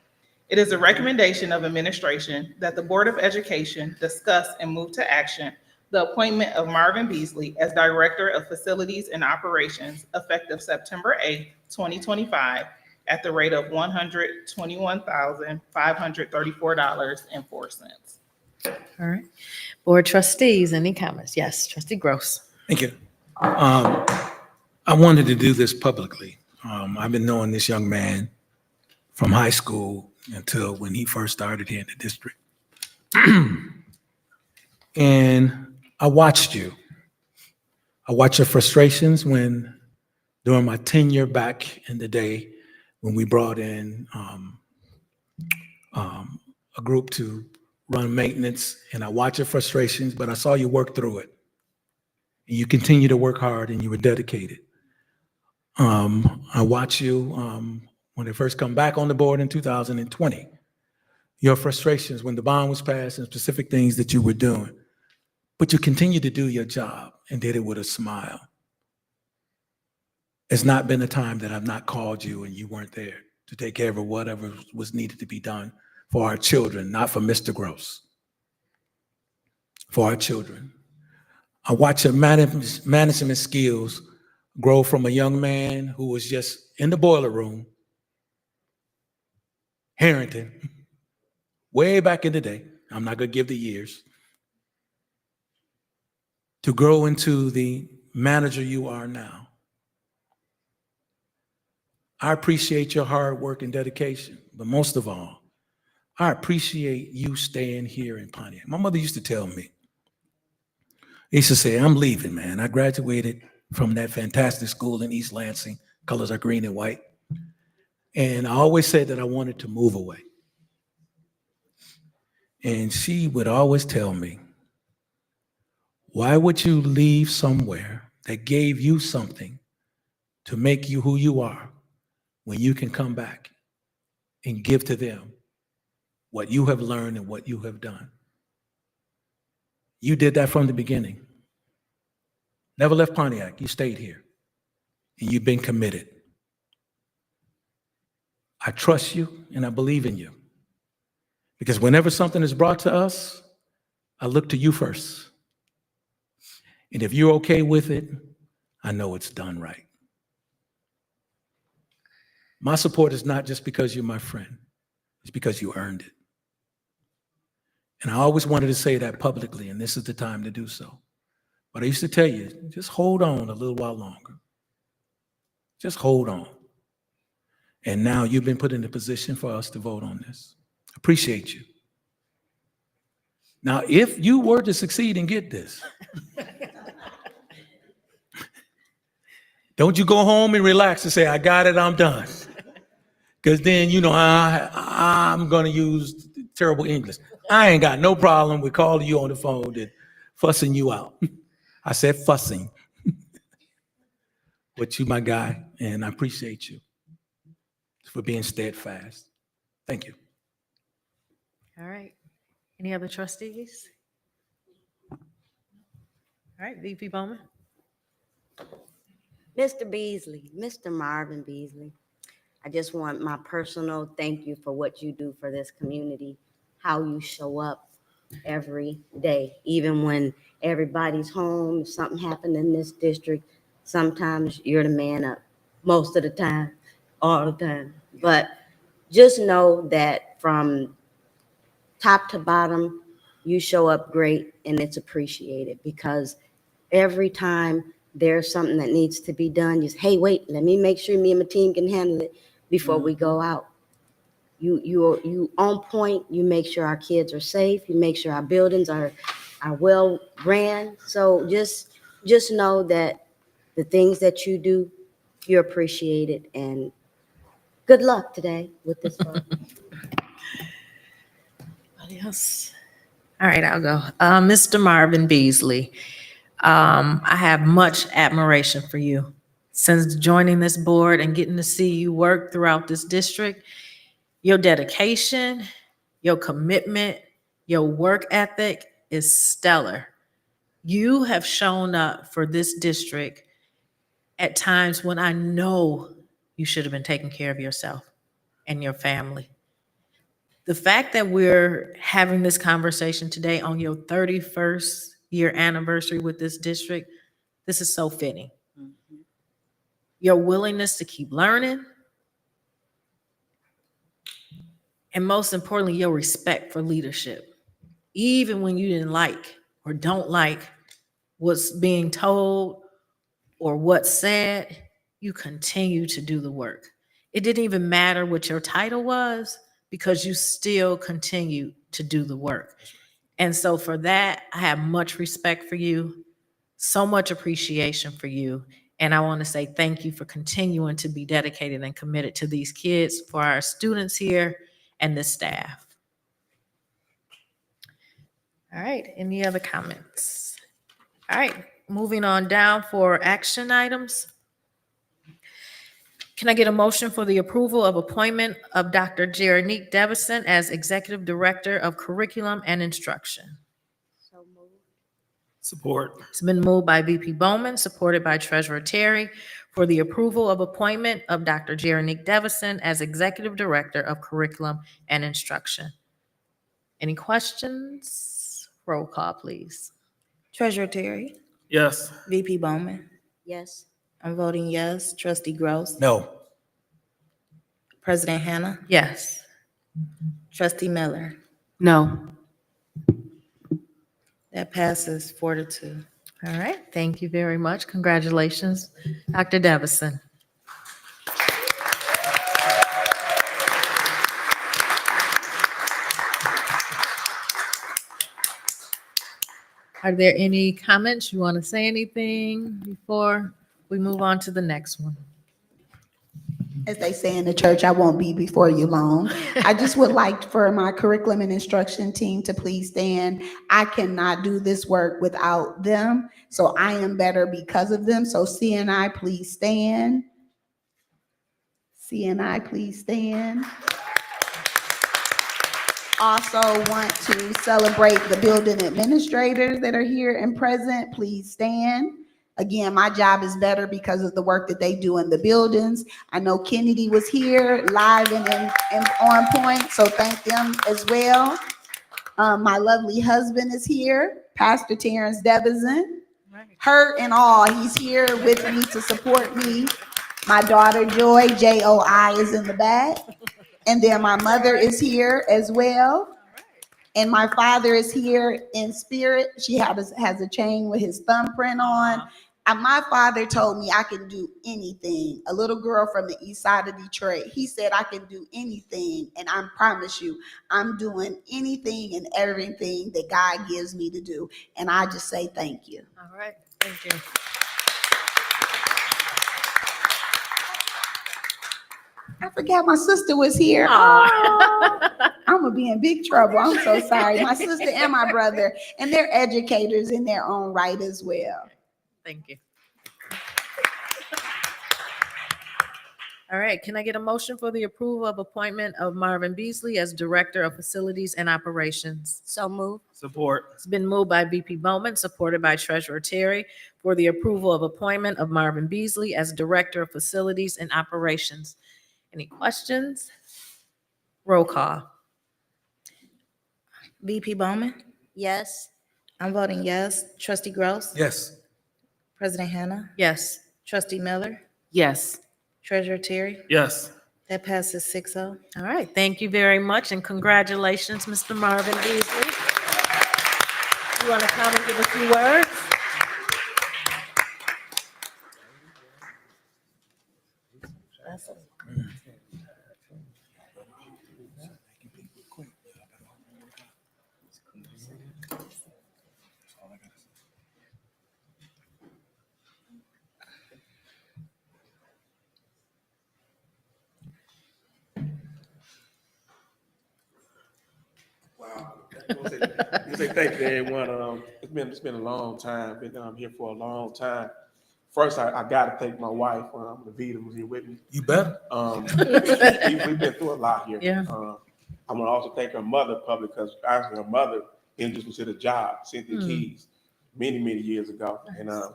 It is a recommendation of administration that the Board of Education discuss and move to action the appointment of Marvin Beasley as Director of Facilities and Operations effective September 8th, 2025, at the rate of $121,534.04. All right. Board trustees, any comments? Yes, trustee Gross. Thank you. I wanted to do this publicly. I've been knowing this young man from high school until when he first started here in the district. And I watched you. I watched your frustrations during my tenure back in the day when we brought in a group to run maintenance, and I watched your frustrations, but I saw you work through it. And you continue to work hard, and you were dedicated. I watched you when they first come back on the board in 2020. Your frustrations when the bond was passed and specific things that you were doing. But you continued to do your job and did it with a smile. It's not been a time that I've not called you and you weren't there to take care of whatever was needed to be done for our children, not for Mr. Gross, for our children. I watched your management skills grow from a young man who was just in the boiler room, Harrington, way back in the day. I'm not going to give the years. To grow into the manager you are now. I appreciate your hard work and dedication, but most of all, I appreciate you staying here in Pontiac. My mother used to tell me, he used to say, I'm leaving, man. I graduated from that fantastic school in East Lansing. Colors are green and white. And I always said that I wanted to move away. And she would always tell me, why would you leave somewhere that gave you something to make you who you are when you can come back and give to them what you have learned and what you have done? You did that from the beginning. Never left Pontiac. You stayed here. And you've been committed. I trust you and I believe in you. Because whenever something is brought to us, I look to you first. And if you're okay with it, I know it's done right. My support is not just because you're my friend. It's because you earned it. And I always wanted to say that publicly, and this is the time to do so. But I used to tell you, just hold on a little while longer. Just hold on. And now you've been put in a position for us to vote on this. Appreciate you. Now, if you were to succeed and get this, don't you go home and relax and say, I got it, I'm done. Because then, I'm going to use terrible English. I ain't got no problem with calling you on the phone and fussing you out. I said fussing. But you, my guy, and I appreciate you for being steadfast. Thank you. All right. Any other trustees? All right, VP Bowman. Mr. Beasley, Mr. Marvin Beasley, I just want my personal thank you for what you do for this community, how you show up every day, even when everybody's home, if something happened in this district, sometimes you're the man up, most of the time, all the time. But just know that from top to bottom, you show up great and it's appreciated, because every time there's something that needs to be done, you say, hey, wait, let me make sure me and my team can handle it before we go out. You on point, you make sure our kids are safe, you make sure our buildings are well ran. So just know that the things that you do, you're appreciated, and good luck today with this vote. Anybody else? All right, I'll go. Mr. Marvin Beasley, I have much admiration for you. Since joining this board and getting to see you work throughout this district, your dedication, your commitment, your work ethic is stellar. You have shown up for this district at times when I know you should have been taking care of yourself and your family. The fact that we're having this conversation today on your 31st year anniversary with this district, this is so fitting. Your willingness to keep learning, and most importantly, your respect for leadership. Even when you didn't like or don't like what's being told or what's said, you continue to do the work. It didn't even matter what your title was, because you still continue to do the work. And so for that, I have much respect for you, so much appreciation for you. And I want to say thank you for continuing to be dedicated and committed to these kids, for our students here and the staff. All right, any other comments? All right, moving on down for action items. Can I get a motion for the approval of appointment of Dr. Jeronique Devison as Executive Director of Curriculum and Instruction? So moved. Support. It's been moved by VP Bowman, supported by Treasurer Terry, for the approval of appointment of Dr. Jeronique Devison as Executive Director of Curriculum and Instruction. Any questions? Roll call, please. Treasurer Terry, Yes. VP Bowman. Yes. I'm voting yes. Trustee Gross. No. President Hannah. Yes. Trustee Miller. No. That passes 4-2. All right, thank you very much. Congratulations, Dr. Devison. Are there any comments? You want to say anything before we move on to the next one? As they say in the church, I won't be before you long. I just would like for my curriculum and instruction team to please stand. I cannot do this work without them, so I am better because of them. So CNI, please stand. CNI, please stand. Also want to celebrate the building administrators that are here and present. Please stand. Again, my job is better because of the work that they do in the buildings. I know Kennedy was here live and on point, so thank them as well. My lovely husband is here, Pastor Terrence Devison. Hurt and all, he's here with me to support me. My daughter Joy, J-O-I, is in the back. And then my mother is here as well. And my father is here in spirit. She has a chain with his thumbprint on. And my father told me I can do anything. A little girl from the east side of Detroit. He said I can do anything. And I promise you, I'm doing anything and everything that God gives me to do. And I just say thank you. All right, thank you. I forgot my sister was here. Aw. I'm gonna be in big trouble. I'm so sorry. My sister and my brother, and they're educators in their own right as well. Thank you. All right, can I get a motion for the approval of appointment of Marvin Beasley as Director of Facilities and Operations? So move. Support. It's been moved by VP Bowman, supported by Treasurer Terry, for the approval of appointment of Marvin Beasley as Director of Facilities and Operations. Any questions? Roll call. VP Bowman? Yes. I'm voting yes. Trustee Gross? Yes. President Hannah? Yes. Trustee Miller? Yes. Treasurer Terry? Yes. That passes 6-0. All right, thank you very much, and congratulations, Mr. Marvin Beasley. You want to come and give a few words? Wow. I say thank you, everyone. It's been a long time. Been here for a long time. First, I got to thank my wife, Navita, who's here with me. You better. We've been through a lot here. Yeah. I want to also thank her mother publicly, because actually her mother introduced me to the job, Cynthia Keys, many years ago. And I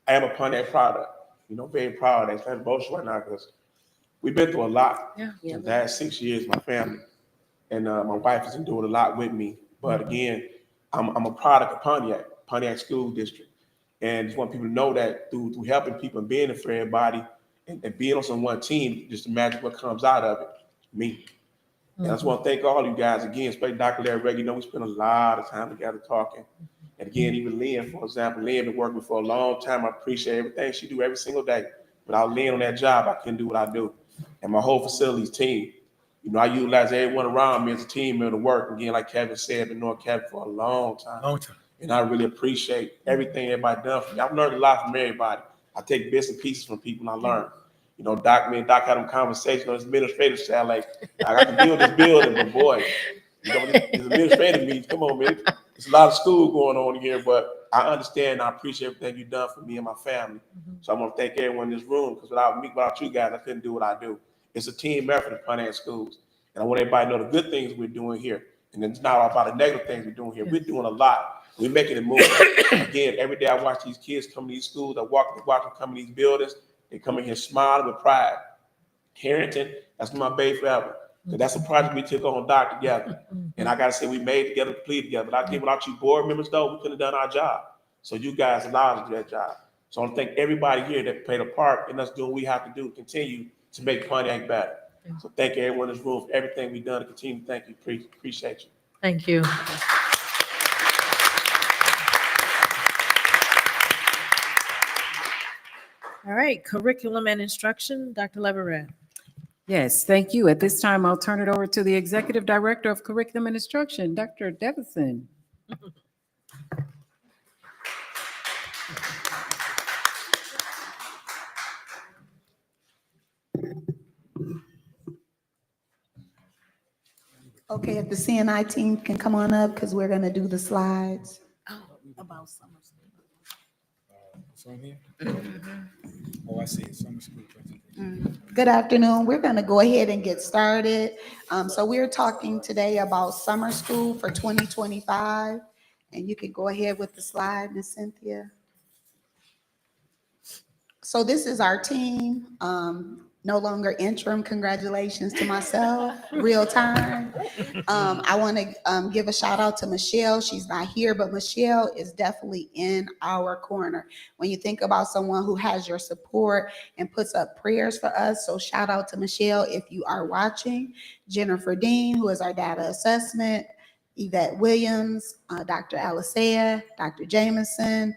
am a Pontiac product. Very proud of that. I'm emotional right now because we've been through a lot. Yeah. The last 6 years, my family. And my wife has been doing a lot with me. But again, I'm a product of Pontiac School District. And just want people to know that through helping people and being there for everybody and being on some one team, just imagine what comes out of it, me. And I just want to thank all you guys again, especially Dr. Larry Reggie. We spend a lot of time together talking. And again, even Lynn, for example, Lynn been working for a long time. I appreciate everything she do every single day. Without Lynn on that job, I couldn't do what I do. And my whole facilities team. I utilize everyone around me as a team member to work. Again, like Kevin said, I've been knowing Kevin for a long time. Long time. And I really appreciate everything everybody done for me. I've learned a lot from everybody. I take bits and pieces from people and I learn. Me and Doc had a conversation on this administrative side, like, I can build this building, but boy, this administrative meetings, come on, man. There's a lot of school going on here, but I understand and I appreciate everything you've done for me and my family. So I want to thank everyone in this room, because without you guys, I couldn't do what I do. It's a team effort at Pontiac Schools. And I want everybody to know the good things we're doing here. And it's not all about the negative things we're doing here. We're doing a lot. We're making it move. Again, every day I watch these kids come to these schools. I watch them come to these buildings. They come in here smiling with pride. Harrington, that's my baby forever. So that's a project we took on, Doc, together. And I got to say, we made it together, completed together. But I think without you board members, though, we couldn't have done our job. So you guys allowed us to do that job. So I want to thank everybody here that played a part in us doing what we have to do to continue to make Pontiac better. So thank you, everyone in this room, for everything we've done to continue. Thank you. Appreciate you. Thank you. All right, curriculum and instruction, Dr. Leverett. Yes, thank you. At this time, I'll turn it over to the Executive Director of Curriculum and Instruction, Dr. Devison. Okay, if the CNI team can come on up, because we're going to do the slides. About summer school. It's on here? Oh, I see it. Summer school presentation. Good afternoon. We're going to go ahead and get started. So we're talking today about summer school for 2025. And you can go ahead with the slide, Ms. Cynthia. So this is our team. No longer interim. Congratulations to myself. Real time. I want to give a shout out to Michelle. She's not here, but Michelle is definitely in our corner. When you think about someone who has your support and puts up prayers for us, so shout out to Michelle if you are watching. Jennifer Dean, who is our data assessment Yvette Williams, Dr. Alisea, Dr. Jameson,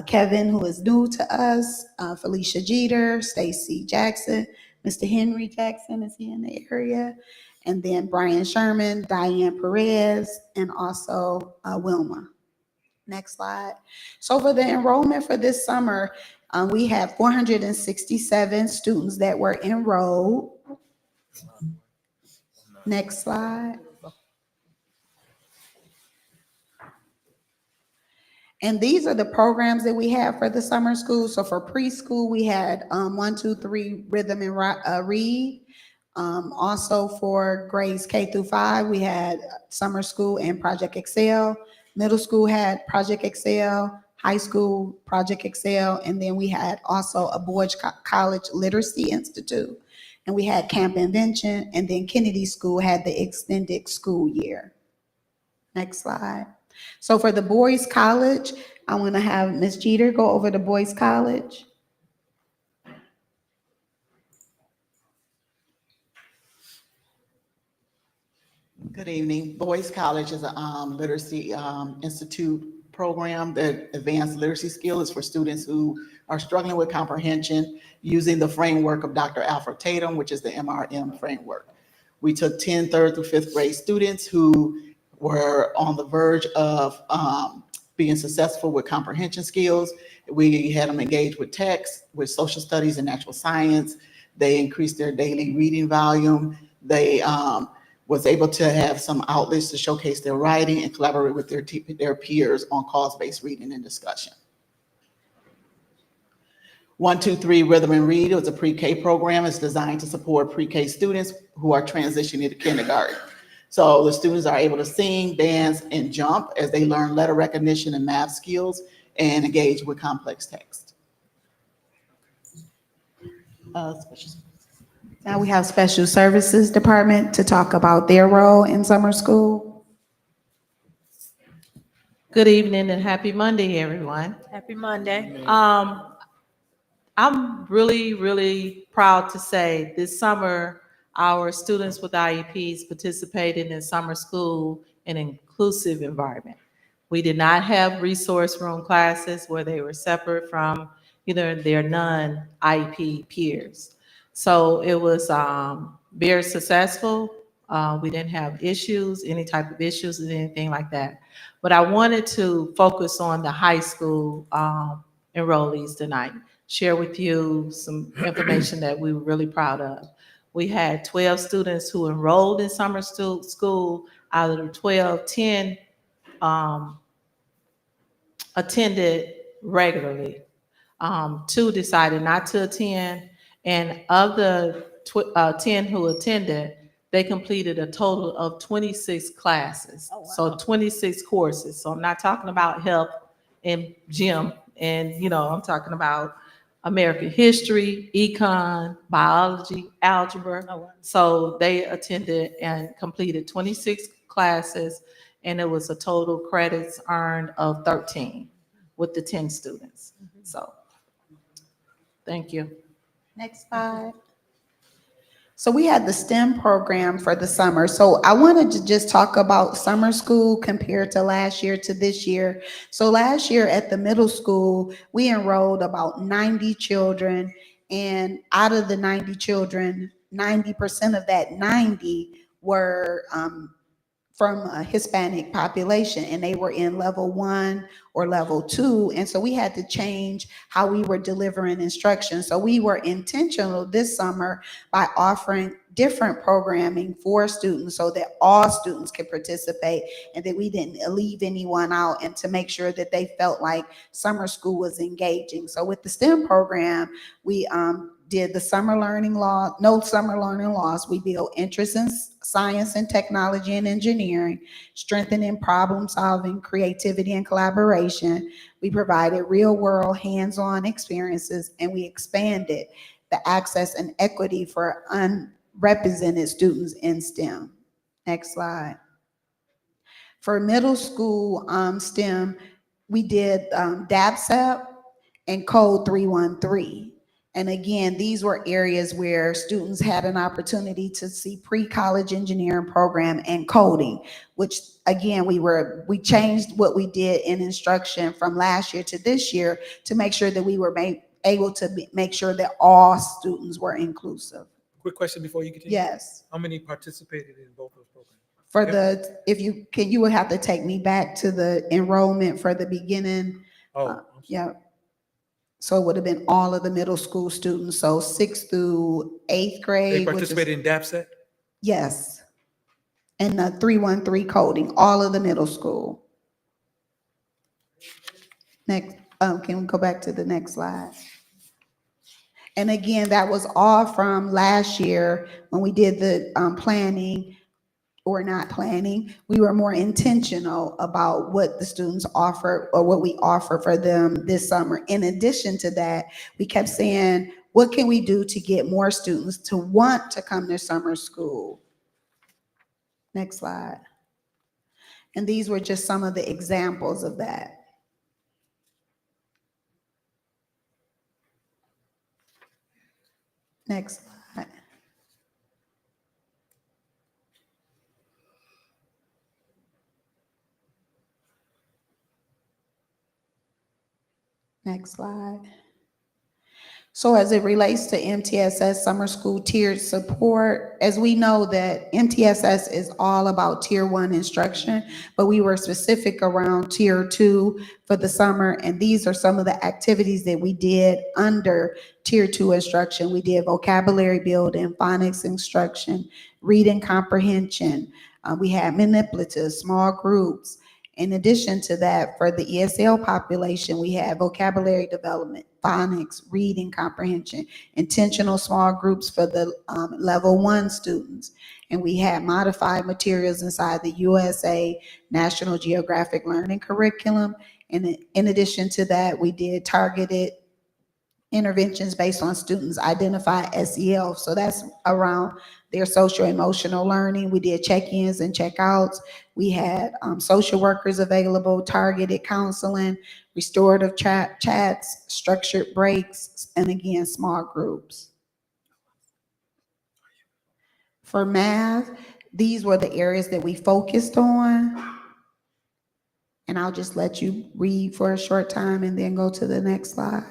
Kevin, who is new to us, Felicia Jeter, Stacy Jackson, Mr. Henry Jackson, is he in the area? And then Brian Sherman, Diane Perez, and also Wilma. Next slide. So for the enrollment for this summer, we have 467 students that were enrolled. Next slide. And these are the programs that we have for the summer school. So for preschool, we had 1, 2, 3 rhythm and read. Also for grades K through 5, we had summer school and Project Excel. Middle school had Project Excel, high school Project Excel, and then we had also a Boyd College Literacy Institute. And we had Camp Invention, and then Kennedy School had the extended school year. Next slide. So for the Boys College, I'm going to have Ms. Jeter go over the Boys College. Good evening. Boys College is a literacy institute program that advanced literacy skills for students who are struggling with comprehension using the framework of Dr. Alfred Tatum, which is the MRM framework. We took 10 third through fifth grade students who were on the verge of being successful with comprehension skills. We had them engage with text, with social studies and natural science. They increased their daily reading volume. They was able to have some outlets to showcase their writing and collaborate with their peers on cause-based reading and discussion. 1, 2, 3 Rhythm and Read. It was a pre-K program. It's designed to support pre-K students who are transitioning to kindergarten. So the students are able to sing, dance, and jump as they learn letter recognition and math skills and engage with complex text. Now we have Special Services Department to talk about their role in summer school. Good evening and happy Monday, everyone. Happy Monday. I'm really, really proud to say this summer, our students with IEPs participated in summer school in an inclusive environment. We did not have resource room classes where they were separate from either their non-IEP peers. So it was very successful. We didn't have issues, any type of issues or anything like that. But I wanted to focus on the high school enrollees tonight, share with you some information that we were really proud of. We had 12 students who enrolled in summer school. Out of the 12, 10 attended regularly. 2 decided not to attend, and of the 10 who attended, they completed a total of 26 classes. Oh, wow. So 26 courses. So I'm not talking about health and gym, and I'm talking about American history, econ, biology, algebra. Oh, wow. So they attended and completed 26 classes, and it was a total credits earned of 13 with the 10 students. So, thank you. Next slide. So we had the STEM program for the summer. So I wanted to just talk about summer school compared to last year to this year. So last year at the middle school, we enrolled about 90 children. And out of the 90 children, 90% of that 90 were from a Hispanic population, and they were in level 1 or level 2. And so we had to change how we were delivering instruction. So we were intentional this summer by offering different programming for students so that all students could participate and that we didn't leave anyone out, and to make sure that they felt like summer school was engaging. So with the STEM program, we did the summer learning law, no summer learning loss. We built interest in science and technology and engineering, strengthening problem solving, creativity and collaboration. We provided real world hands-on experiences, and we expanded the access and equity for unrepresented students in STEM. Next slide. For middle school STEM, we did DAPSEP and Code 313. And again, these were areas where students had an opportunity to see pre-college engineering program and coding, which again, we changed what we did in instruction from last year to this year to make sure that we were able to make sure that all students were inclusive. Quick question before you continue. Yes. How many participated in both those programs? For the, you would have to take me back to the enrollment for the beginning. Oh, I'm sorry. Yeah. So it would have been all of the middle school students, so 6th through 8th grade. They which is- participated in DAPSET? Yes. And the 313 coding, all of the middle school. Next, can we go back to the next slide? And again, that was all from last year when we did the planning or not planning. We were more intentional about what the students offered or what we offer for them this summer. In addition to that, we kept saying, what can we do to get more students to want to come to summer school? Next slide. And these were just some of the examples of that. Next slide. Next slide. So as it relates to MTSS summer school tiered support, as we know that MTSS is all about tier 1 instruction, but we were specific around tier 2 for the summer. And these are some of the activities that we did under tier 2 instruction. We did vocabulary building, phonics instruction, reading comprehension. We had manipulative, small groups. In addition to that, for the ESL population, we had vocabulary development, phonics, reading comprehension, intentional small groups for the level 1 students. And we had modified materials inside the USA National Geographic Learning Curriculum. And in addition to that, we did targeted interventions based on students identify SEL. So that's around their social emotional learning. We did check-ins and check-outs. We had social workers available, targeted counseling, restorative chats, structured breaks, and again, small groups. For math, these were the areas that we focused on. And I'll just let you read for a short time and then go to the next slide.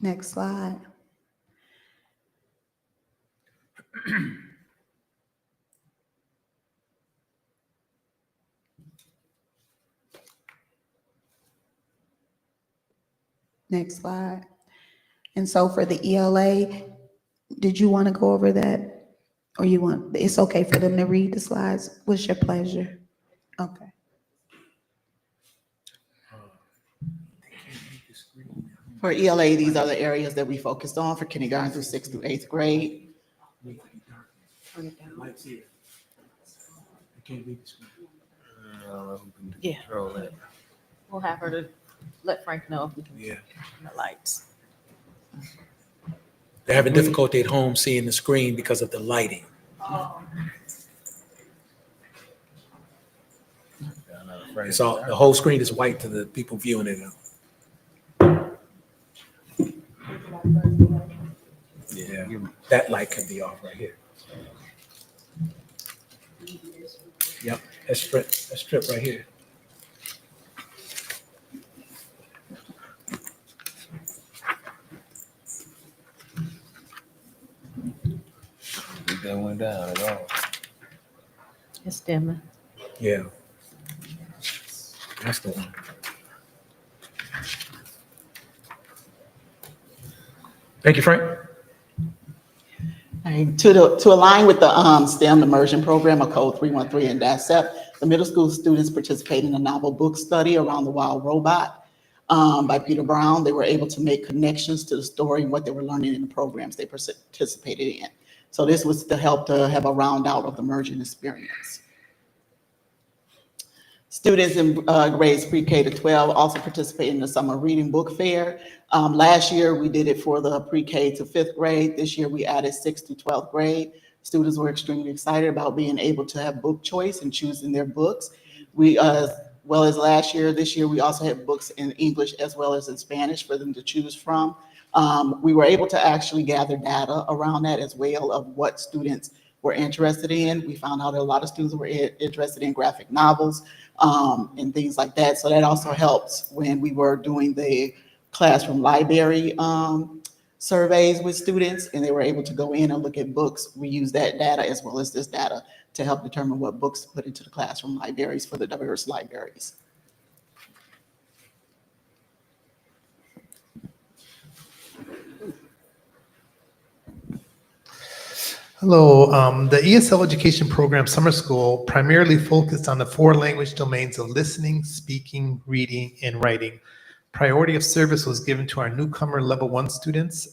Next slide. Next slide. And so for the ELA, did you want to go over that? Or you want, it's okay for them to read the slides? What's your pleasure? Okay. For ELA, these are the areas that we focused on for kindergarten through 6th through 8th grade. Yeah. We'll have her to let Frank know if we can Yeah. turn the lights. They're having difficulty at home seeing the screen because of the lighting. It's all, the whole screen is white to the people viewing it. Yeah, that light can be off right here. Yep, that strip right here. That went down at all. It's dimming. Yeah. That's the one. Thank you, Frank. And to align with the STEM immersion program of Code 313 and DASEP, the middle school students participated in a novel book study around the wild robot by Peter Brown. They were able to make connections to the story and what they were learning in the programs they participated in. So this was to help to have a round out of the immersion experience. Students in grades pre-K to 12 also participated in the summer reading book fair. Last year, we did it for the pre-K to 5th grade. This year, we added 6th to 12th grade. Students were extremely excited about being able to have book choice and choosing their books. We, well as last year, this year, we also had books in English as well as in Spanish for them to choose from. We were able to actually gather data around that as well of what students were interested in. We found out that a lot of students were interested in graphic novels and things like that. So that also helps when we were doing the classroom library surveys with students, and they were able to go in and look at books. We use that data as well as this data to help determine what books to put into the classroom libraries for the diverse libraries. Hello, the ESL education program summer school primarily focused on the 4 language domains of listening, speaking, reading, and writing. Priority of service was given to our newcomer level 1 students,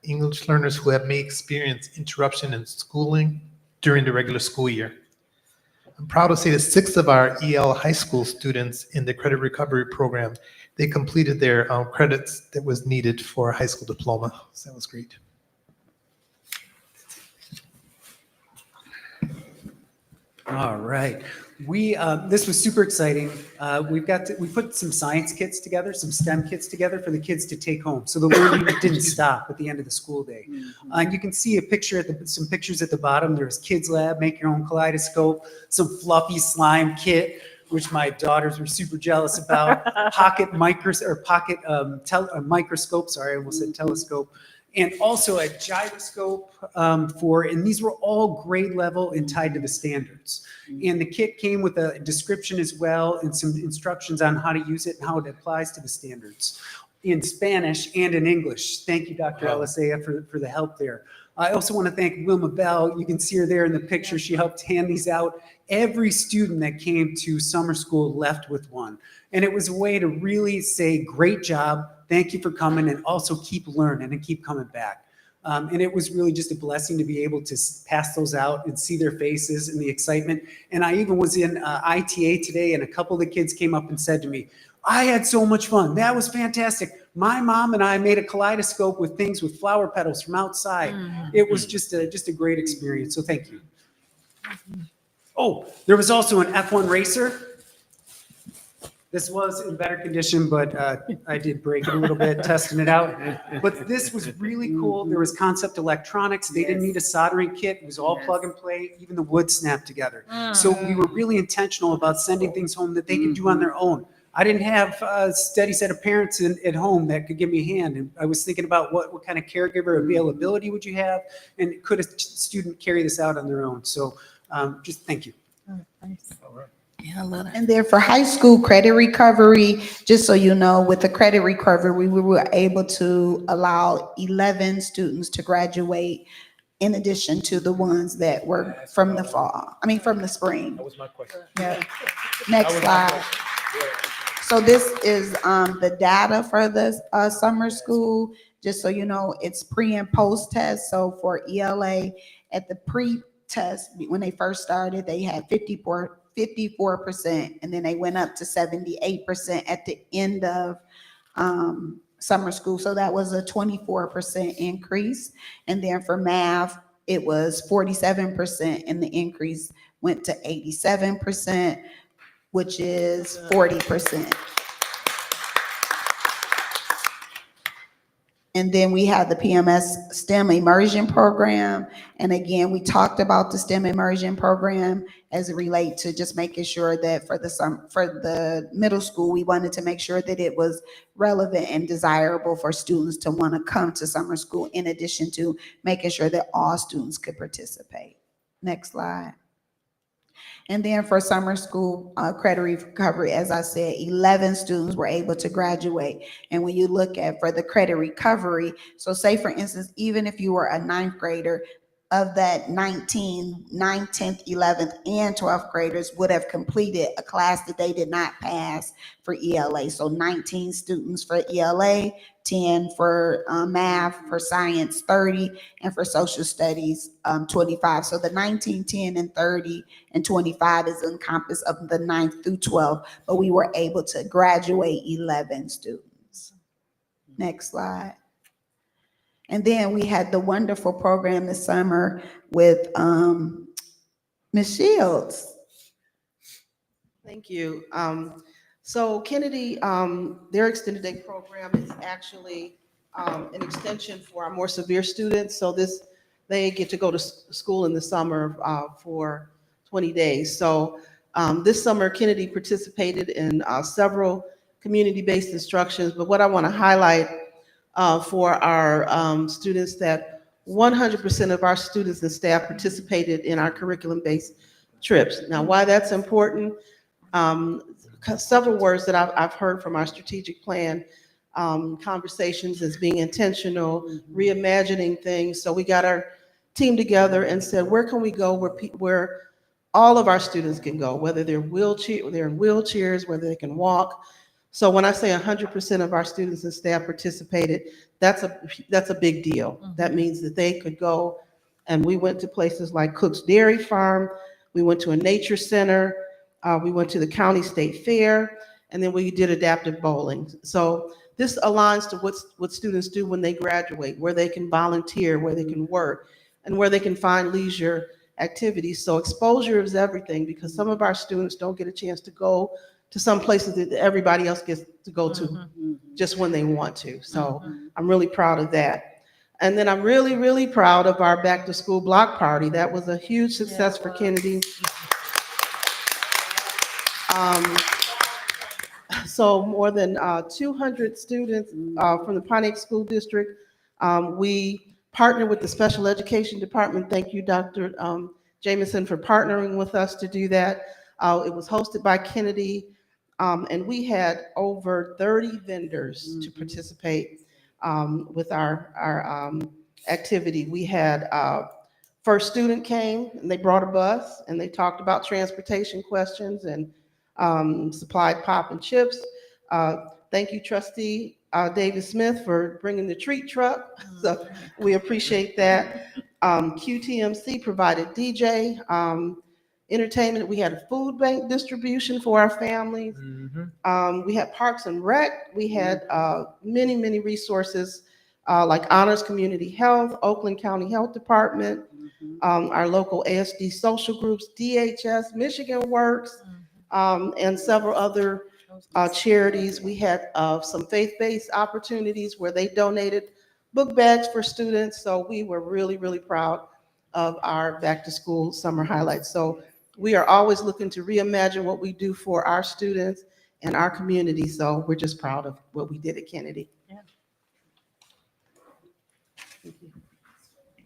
English learners who have may experience interruption in schooling during the regular school year. I'm proud to say that 6 of our EL high school students in the credit recovery program, they completed their credits that was needed for a high school diploma. So that was great. All right. This was super exciting. We put some science kits together, some STEM kits together for the kids to take home. So the learning didn't stop at the end of the school day. And you can see some pictures at the bottom. There's Kids Lab, make your own kaleidoscope, some fluffy slime kit, which my daughters were super jealous about, microscope, sorry, I almost said telescope, and also a gyroscope and these were all grade level and tied to the standards. And the kit came with a description as well and some instructions on how to use it and how it applies to the standards in Spanish and in English. Thank you, Dr. Elisea, for the help there. I also want to thank Wilma Bell. You can see her there in the picture. She helped hand these out. Every student that came to summer school left with one. And it was a way to really say, great job, thank you for coming, and also keep learning and keep coming back. And it was really just a blessing to be able to pass those out and see their faces and the excitement. And I even was in ITA today, and a couple of the kids came up and said to me, I had so much fun. That was fantastic. My mom and I made a kaleidoscope with things with flower petals from outside. It was just a great experience. So thank you. Oh, there was also an F1 racer. This was in better condition, but I did break it a little bit, testing it out. But this was really cool. There was Concept Electronics. They didn't need a soldering kit. It was all plug and play. Even the wood snapped together. So we were really intentional about sending things home that they could do on their own. I didn't have a steady set of parents at home that could give me a hand. And I was thinking about what kind of caregiver availability would you have? And could a student carry this out on their own? So just thank you. Yeah, I love that. And then for high school credit recovery, just so you know, with the credit recovery, we were able to allow 11 students to graduate in addition to the ones that were from the spring. That was my question. Yeah. Next slide. So this is the data for the summer school. Just so you know, it's pre and post test. So for ELA, at the pre-test, when they first started, they had 54%, and then they went up to 78% at the end of summer school. So that was a 24% increase. And then for math, it was 47%, and the increase went to 87%, which is 40%. And then we have the PMS STEM immersion program. And again, we talked about the STEM immersion program as it relates to just making sure that for the middle school, we wanted to make sure that it was relevant and desirable for students to want to come to summer school, in addition to making sure that all students could participate. Next slide. And then for summer school credit recovery, as I said, 11 students were able to graduate. And when you look at for the credit recovery, so say for instance, even if you were a 9th grader, of that 19, 9th, 10th, 11th, and 12th graders would have completed a class that they did not pass for ELA. So 19 students for ELA, 10 for math, for science 30, and for social studies 25. So the 19, 10, and 30 and 25 is encompassed of the 9th through 12th, but we were able to graduate 11 students. Next slide. And then we had the wonderful program this summer with Ms. Shields. Thank you. So Kennedy, their extended day program is actually an extension for our more severe students. So they get to go to school in the summer for 20 days. So this summer, Kennedy participated in several community-based instructions. But what I want to highlight for our students that 100% of our students and staff participated in our curriculum-based trips. Now, why that's important, several words that I've heard from our strategic plan conversations as being intentional, reimagining things. So we got our team together and said, where can we go where all of our students can go, whether they're in wheelchairs, whether they can walk. So when I say 100% of our students and staff participated, that's a big deal. That means that they could go, and we went to places like Cook's Dairy Farm, we went to a nature center, we went to the county state fair, and then we did adaptive bowling. So this aligns to what students do when they graduate, where they can volunteer, where they can work, and where they can find leisure activities. So exposure is everything, because some of our students don't get a chance to go to some places that everybody else gets to go to just when they want to. So I'm really proud of that. And then I'm really, really proud of our back to school block party. That was a huge success for Kennedy. So more than 200 students from the Pontiac School District. We partnered with the Special Education Department. Thank you, Dr. Jameson, for partnering with us to do that. It was hosted by Kennedy, and we had over 30 vendors to participate with our activity. We had first student came, and they brought a bus, and they talked about transportation questions and supplied pop and chips. Thank you, Trustee David Smith, for bringing the treat truck. So we appreciate that. QTMC provided DJ entertainment. We had a food bank distribution for our families. We had Parks and Rec. We had many, many resources like Honors Community Health, Oakland County Health Department, our local ASD social groups, DHS, Michigan Works, and several other charities. We had some faith-based opportunities where they donated book bags for students. So we were really, really proud of our back to school summer highlights. So we are always looking to reimagine what we do for our students and our community. So we're just proud of what we did at Kennedy.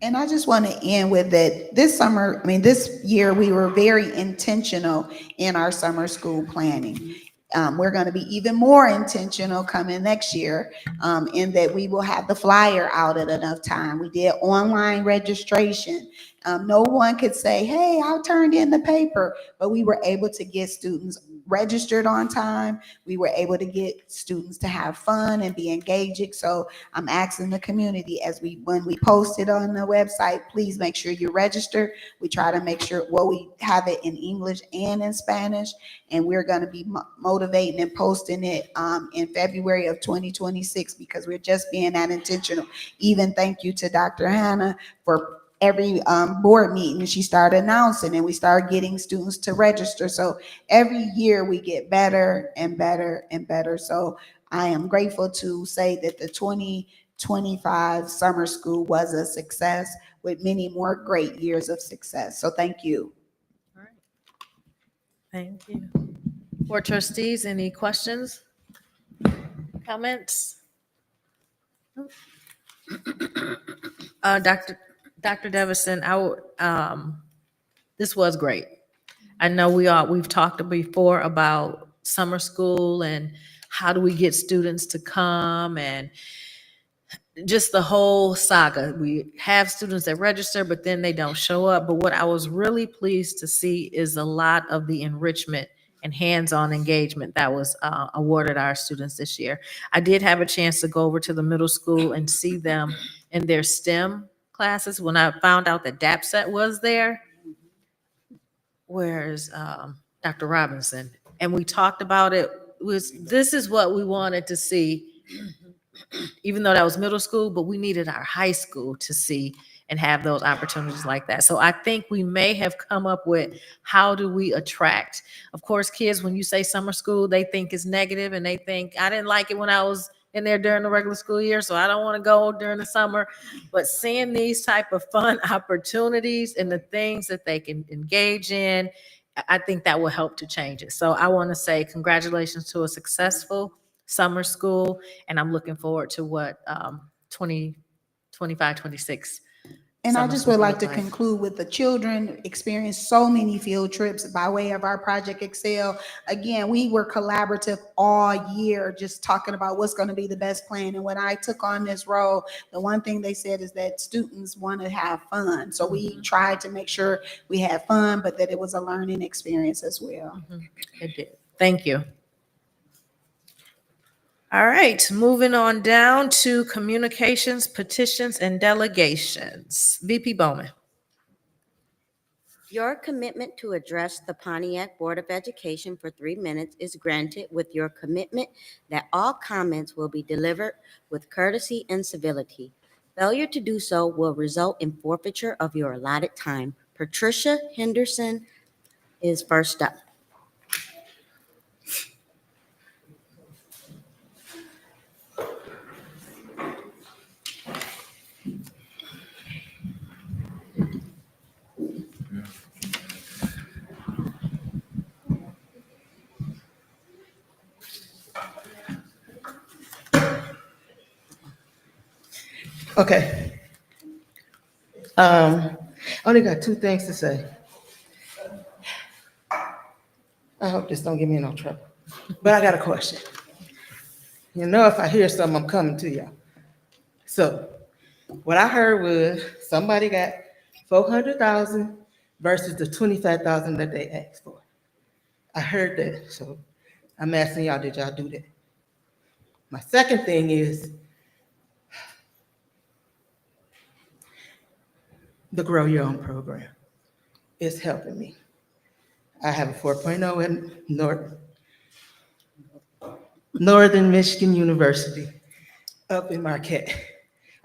And I just want to end with that this summer, this year, we were very intentional in our summer school planning. We're going to be even more intentional coming next year in that we will have the flyer out at enough time. We did online registration. No one could say, hey, I turned in the paper, but we were able to get students registered on time. We were able to get students to have fun and be engaging. So I'm asking the community when we post it on the website, please make sure you're registered. We try to make sure, we have it in English and in Spanish, and we're going to be motivating and posting it in February of 2026 because we're just being that intentional. Even thank you to Dr. Hannah for every board meeting, she started announcing and we started getting students to register. So every year we get better and better and better. So I am grateful to say that the 2025 summer school was a success with many more great years of success. So thank you. All right. Thank you. Board trustees, any questions? Comments? Dr. Devison, this was great. I know we've talked before about summer school and how do we get students to come and just the whole saga. We have students that register, but then they don't show up. But what I was really pleased to see is a lot of the enrichment and hands-on engagement that was awarded our students this year. I did have a chance to go over to the middle school and see them in their STEM classes. When I found out that DAPSET was there, where's Dr. Robinson? And we talked about it. This is what we wanted to see even though that was middle school, but we needed our high school to see and have those opportunities like that. So I think we may have come up with how do we attract, of course, kids, when you say summer school, they think it's negative and they think, I didn't like it when I was in there during the regular school year, so I don't want to go during the summer. But seeing these type of fun opportunities and the things that they can engage in, I think that will help to change it. So I want to say congratulations to a successful summer school, and I'm looking forward to what 2025, 26. And I summer just school would like look to like. conclude with the children experienced so many field trips by way of our Project Excel. Again, we were collaborative all year, just talking about what's going to be the best plan. And when I took on this role, the one thing they said is that students want to have fun. So we tried to make sure we had fun, but that it was a learning experience as well. It did. Thank you. All right, moving on down to communications, petitions, and delegations. VP Bowman. Your commitment to address the Pontiac Board of Education for 3 minutes is granted with your commitment that all comments will be delivered with courtesy and civility. Failure to do so will result in forfeiture of your allotted time. Patricia Henderson is first up. Okay. Only got two things to say. I hope this don't get me in no trouble. But I got a question. You know, if I hear something, I'm coming to y'all. So what I heard was somebody got 400,000 versus the 25,000 that they asked for. I heard that, so I'm asking y'all, did y'all do that? My second thing is the Grow Your Own program. It's helping me. I have a 4.0 in Northern Michigan University up in Marquette.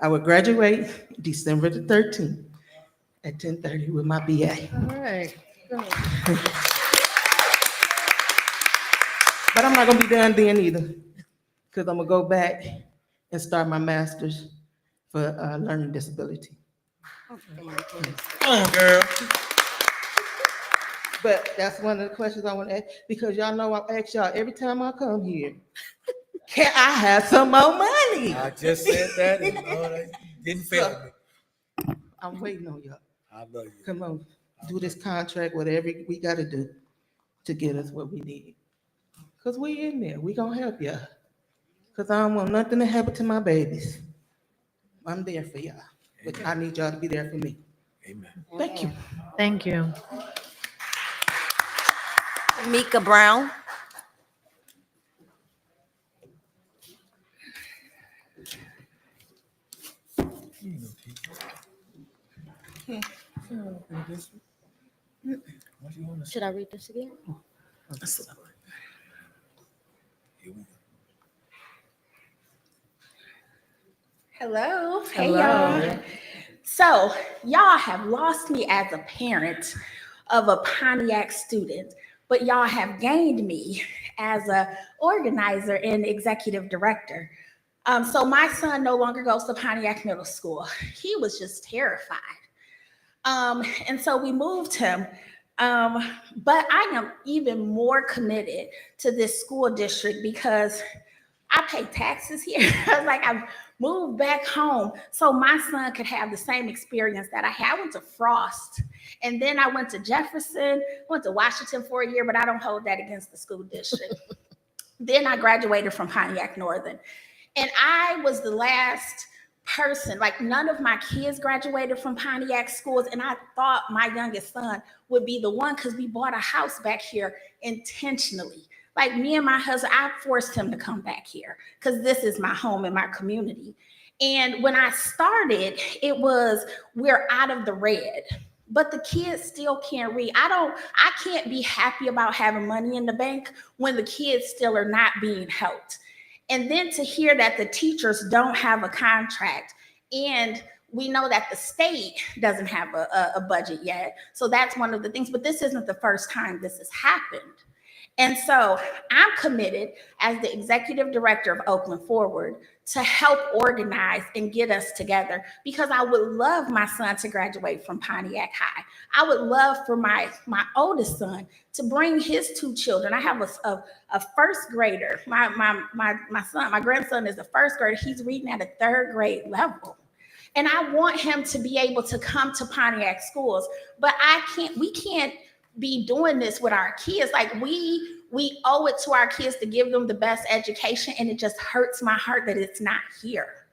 I will graduate December the 13th at 10:30 with my BA. All right. But I'm not gonna be done then either, because I'm gonna go back and start my master's for learning disability. Come on, girl. But that's one of the questions I want to ask, because y'all know I ask y'all every time I come here, can I have some more money? I just said that, and they didn't fail me. I'm waiting on y'all. I love you. Come on, do this contract, whatever we gotta do to get us what we need. Cause we in there, we gonna help y'all. Cause I don't want nothing to happen to my babies. I'm there for y'all, but I need y'all to be there for me. Amen. Thank you. Thank you. Mika Brown. Should I read this again? Hello. Hey, Hello. y'all. So, y'all have lost me as a parent of a Pontiac student, but y'all have gained me as a organizer and executive director. So my son no longer goes to Pontiac Middle School. He was just terrified. And so we moved him. But I am even more committed to this school district because I pay taxes here. Like I've moved back home so my son could have the same experience that I had. I went to Frost, and then I went to Jefferson, went to Washington for a year, but I don't hold that against the school district. Then I graduated from Pontiac Northern, and I was the last person, like none of my kids graduated from Pontiac schools, and I thought my youngest son would be the one because we bought a house back here intentionally. Like me and my husband, I forced him to come back here because this is my home and my community. And when I started, it was, we're out of the red, but the kids still can't read. I can't be happy about having money in the bank when the kids still are not being helped. And then to hear that the teachers don't have a contract, and we know that the state doesn't have a budget yet. So that's one of the things, but this isn't the first time this has happened. And so I'm committed as the executive director of Oakland Forward to help organize and get us together, because I would love my son to graduate from Pontiac High. I would love for my oldest son to bring his 2 children. I have a first grader. My grandson is a first grader. He's reading at a 3rd grade level. And I want him to be able to come to Pontiac schools, but we can't be doing this with our kids. Like we owe it to our kids to give them the best education, and it just hurts my heart that it's not here.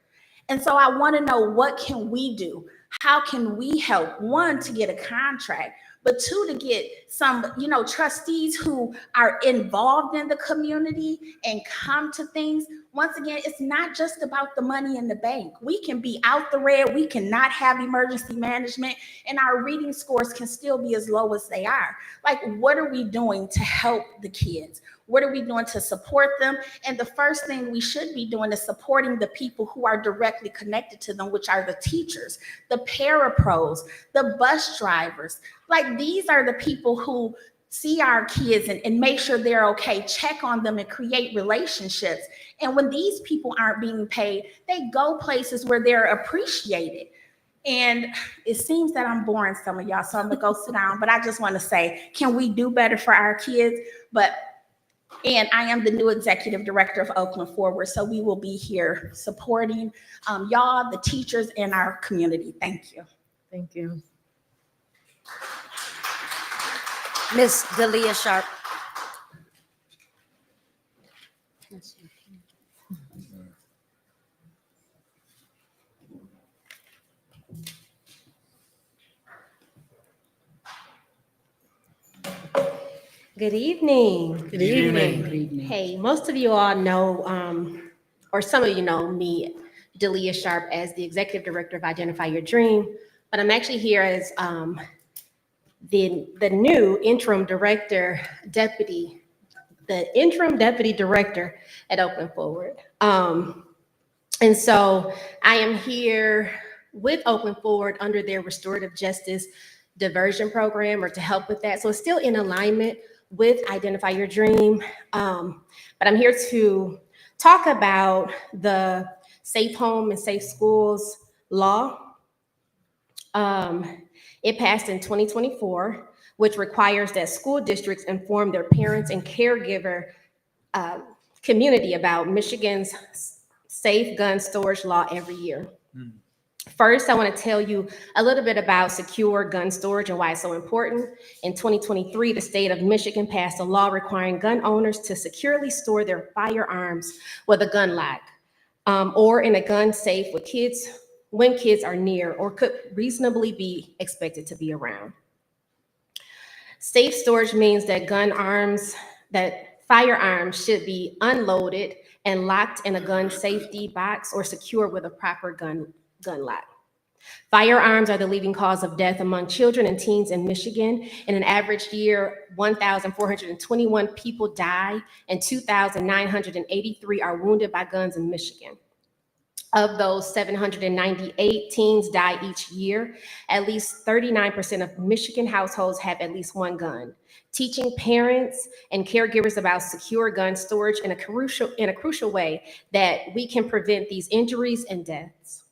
And so I want to know, what can we do? How can we help? 1, to get a contract, but 2, to get some, trustees who are involved in the community and come to things. Once again, it's not just about the money in the bank. We can be out the red, we cannot have emergency management, and our reading scores can still be as low as they are. Like, what are we doing to help the kids? What are we doing to support them? And the first thing we should be doing is supporting the people who are directly connected to them, which are the teachers, the parapros, the bus drivers. Like, these are the people who see our kids and make sure they're okay, check on them and create relationships. And when these people aren't being paid, they go places where they're appreciated. And it seems that I'm boring some of y'all, so I'm gonna go sit down, but I just want to say, can we do better for our kids? And I am the new executive director of Oakland Forward, so we will be here supporting y'all, the teachers, and our community. Thank you. Thank you. Miss Delia Sharp. Good evening. Good evening. Hey, most of you all know, or some of you know me, Delia Sharp, as the Executive Director of Identify Your Dream, but I'm actually here as the new interim deputy director at Oakland Forward. And so I am here with Oakland Forward under their restorative justice diversion program, or to help with that. So it's still in alignment with Identify Your Dream. But I'm here to talk about the Safe Home and Safe Schools law. It passed in 2024, which requires that school districts inform their parents and caregiver community about Michigan's safe gun storage law every year. First, I want to tell you a little bit about secure gun storage and why it's so important. In 2023, the state of Michigan passed a law requiring gun owners to securely store their firearms with a gun lock, or in a gun safe with kids when kids are near or could reasonably be expected to be around. Safe storage means that firearms should be unloaded and locked in a gun safety box or secure with a proper gun lock. Firearms are the leading cause of death among children and teens in Michigan. In an average year, 1,421 people die and 2,983 are wounded by guns in Michigan. Of those, 798 teens die each year. At least 39% of Michigan households have at least one gun. Teaching parents and caregivers about secure gun storage in a crucial way that we can prevent these injuries and deaths.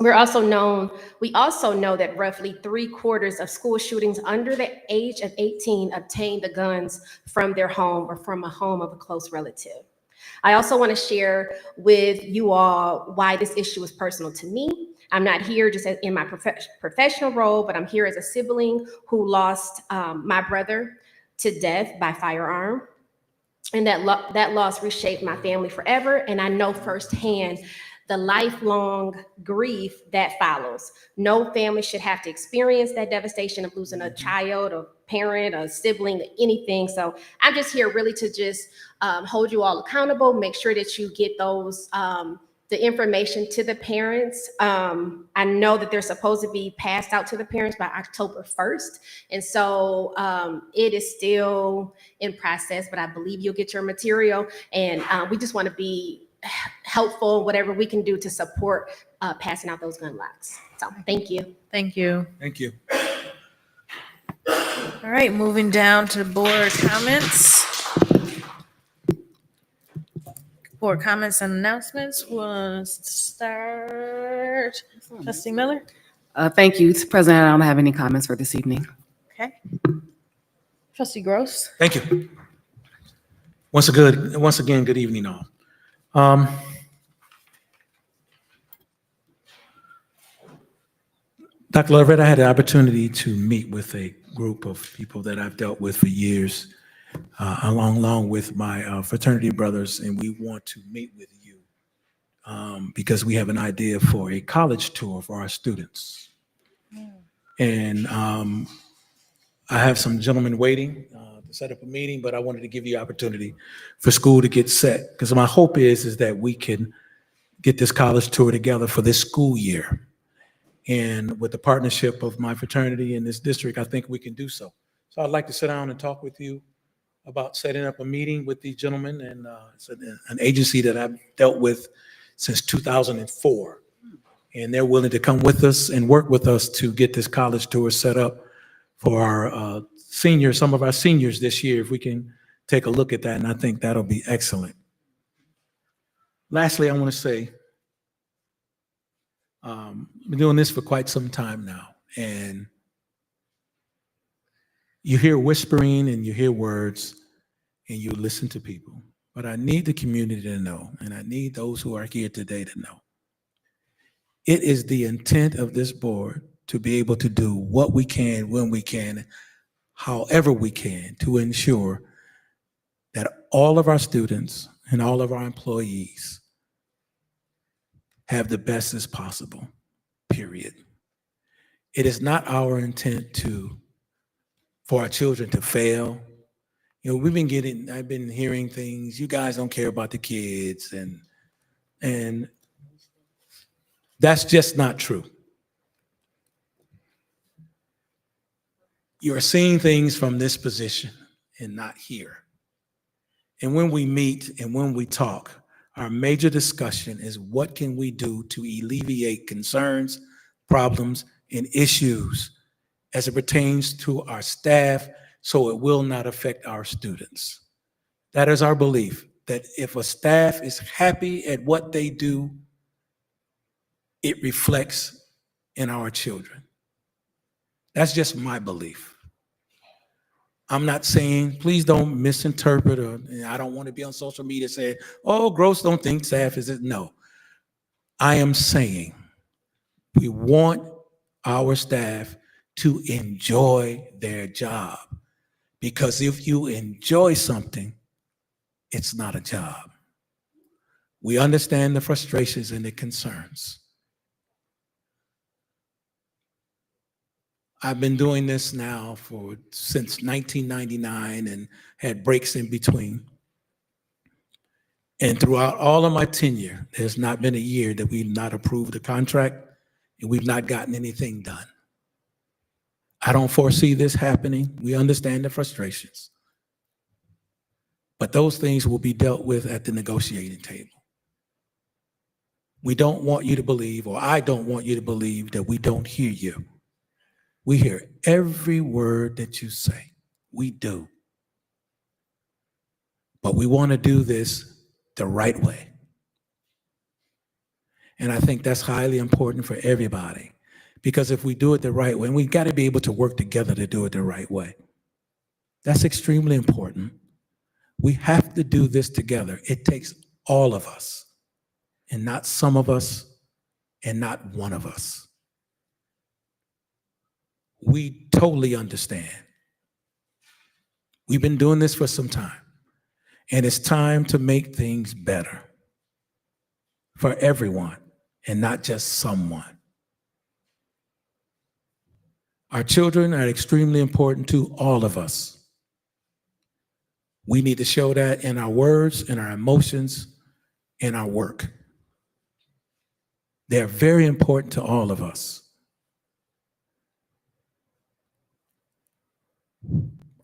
We also know that roughly 3/4 of school shootings under the age of 18 obtain the guns from their home or from a home of a close relative. I also want to share with you all why this issue is personal to me. I'm not here just in my professional role, but I'm here as a sibling who lost my brother to death by firearm. And that loss reshaped my family forever. And I know firsthand the lifelong grief that follows. No family should have to experience that devastation of losing a child, a parent, a sibling, anything. So I'm just here really to just hold you all accountable, make sure that you get those the information to the parents. I know that they're supposed to be passed out to the parents by October 1st. And so it is still in process, but I believe you'll get your material. And we just want to be helpful, whatever we can do to support passing out those gun locks. So thank you. Thank you. Thank you. All right, moving down to board comments. Board comments and announcements. We'll start. Trustee Miller? Thank you, President. I don't have any comments for this evening. Okay. Trustee Gross? Thank you. Once again, good evening all. Dr. Lovett, I had the opportunity to meet with a group of people that I've dealt with for years, along with my fraternity brothers, and we want to meet with you because we have an idea for a college tour for our students. And I have some gentlemen waiting to set up a meeting, but I wanted to give you opportunity for school to get set, because my hope is that we can get this college tour together for this school year. And with the partnership of my fraternity in this district, I think we can do so. So I'd like to sit down and talk with you about setting up a meeting with these gentlemen. And it's an agency that I've dealt with since 2004. And they're willing to come with us and work with us to get this college tour set up for our seniors, some of our seniors this year, if we can take a look at that. And I think that'll be excellent. Lastly, I want to say, I've been doing this for quite some time now, and you hear whispering and you hear words and you listen to people, but I need the community to know, and I need those who are here today to know. It is the intent of this board to be able to do what we can, when we can, however we can, to ensure that all of our students and all of our employees have the best as possible, period. It is not our intent for our children to fail. You know, I've been hearing things, you guys don't care about the kids, and that's just not true. You are seeing things from this position and not here. And when we meet and when we talk, our major discussion is what can we do to alleviate concerns, problems, and issues as it pertains to our staff so it will not affect our students. That is our belief, that if a staff is happy at what they do, it reflects in our children. That's just my belief. I'm not saying, please don't misinterpret, or I don't want to be on social media saying, oh, Gross don't think staff is it. No. I am saying we want our staff to enjoy their job, because if you enjoy something, it's not a job. We understand the frustrations and the concerns. I've been doing this now since 1999 and had breaks in between. And throughout all of my tenure, there's not been a year that we've not approved a contract and we've not gotten anything done. I don't foresee this happening. We understand the frustrations. But those things will be dealt with at the negotiating table. We don't want you to believe, or I don't want you to believe, that we don't hear you. We hear every word that you say. We do. But we want to do this the right way. And I think that's highly important for everybody, because if we do it the right way, and we've got to be able to work together to do it the right way. That's extremely important. We have to do this together. It takes all of us, and not some of us, and not one of us. We totally understand. We've been doing this for some time, and it's time to make things better for everyone and not just someone. Our children are extremely important to all of us. We need to show that in our words, in our emotions, in our work. They're very important to all of us.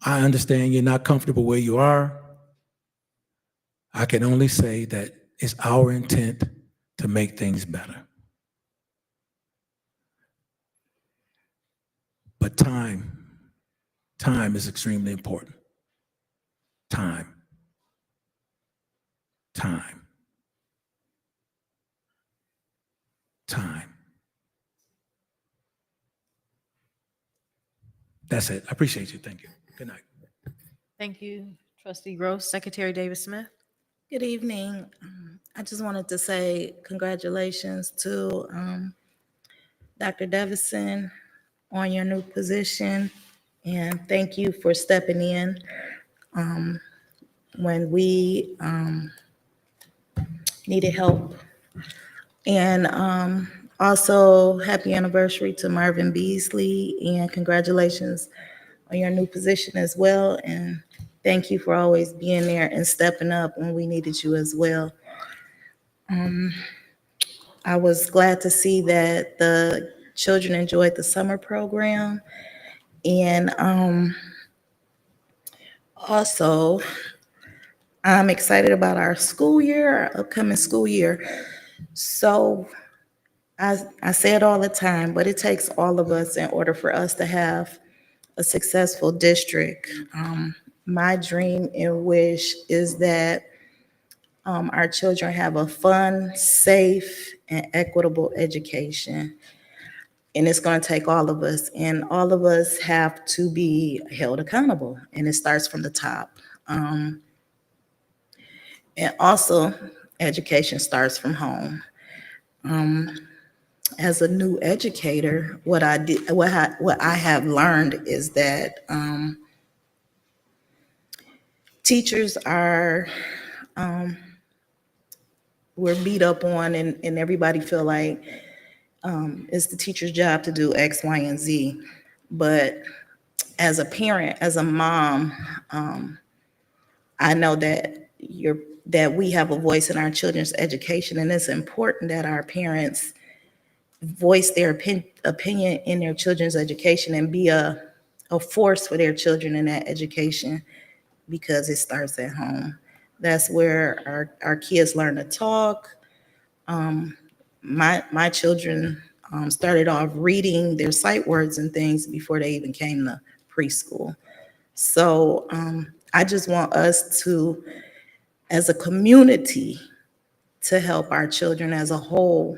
I understand you're not comfortable where you are. I can only say that it's our intent to make things better. But time is extremely important. Time. That's it. I appreciate you. Thank you. Good night. Thank you, Trustee Gross. Secretary Davis Smith. Good evening. I just wanted to say congratulations to Dr. Devison on your new position, and thank you for stepping in when we needed help. And also, happy anniversary to Marvin Beasley, and congratulations on your new position as well. And thank you for always being there and stepping up when we needed you as well. I was glad to see that the children enjoyed the summer program. And also, I'm excited about our school year, our upcoming school year. So I say it all the time, but it takes all of us in order for us to have a successful district. My dream and wish is that our children have a fun, safe, and equitable education. And it's going to take all of us, and all of us have to be held accountable, and it starts from the top. And also, education starts from home. As a new educator, what I have learned is that teachers are we're beat up on, and everybody feel like it's the teacher's job to do X, Y, and Z. But as a parent, as a mom, I know that we have a voice in our children's education, and it's important that our parents voice their opinion in their children's education and be a force for their children in that education, because it starts at home. That's where our kids learn to talk. My children started off reading their sight words and things before they even came to preschool. So I just want us to, as a community, to help our children as a whole.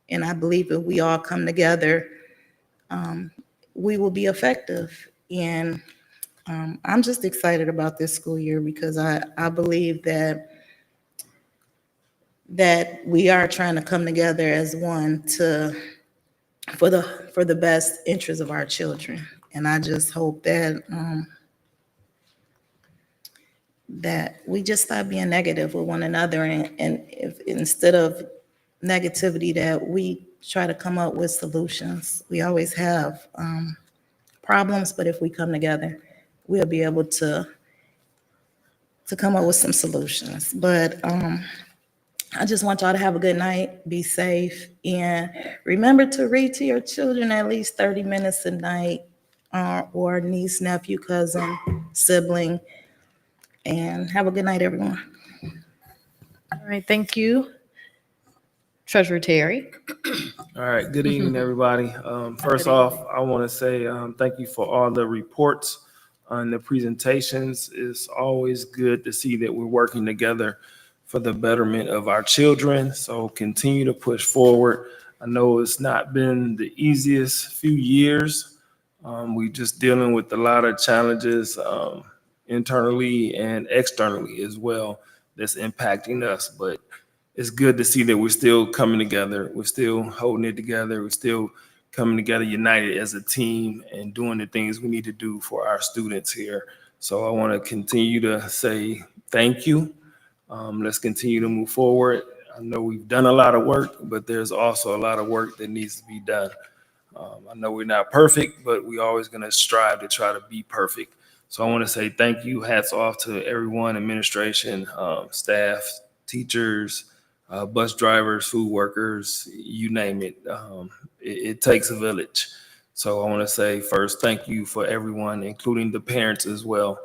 And I believe if we all come together, we will be effective. And I'm just excited about this school year, because I believe that we are trying to come together as one for the best interest of our children. And I just hope that that we just stop being negative with one another, and if instead of negativity, that we try to come up with solutions. We always have problems, but if we come together, we'll be able to come up with some solutions. But I just want y'all to have a good night, be safe, and remember to read to your children at least 30 minutes a night, or niece, nephew, cousin, sibling, and have a good night, everyone. All right, thank you. Treasurer Terry. All right, good evening, everybody. First off, I want to say thank you for all the reports and the presentations. It's always good to see that we're working together for the betterment of our children. So continue to push forward. I know it's not been the easiest few years. We're just dealing with a lot of challenges internally and externally as well that's impacting us. But it's good to see that we're still coming together. We're still holding it together. We're still coming together united as a team and doing the things we need to do for our students here. So I want to continue to say thank you. Let's continue to move forward. I know we've done a lot of work, but there's also a lot of work that needs to be done. I know we're not perfect, but we're always going to strive to try to be perfect. So I want to say thank you. Hats off to everyone, administration, staff, teachers, bus drivers, food workers, you name it. It takes a village. So I want to say first, thank you for everyone, including the parents as well.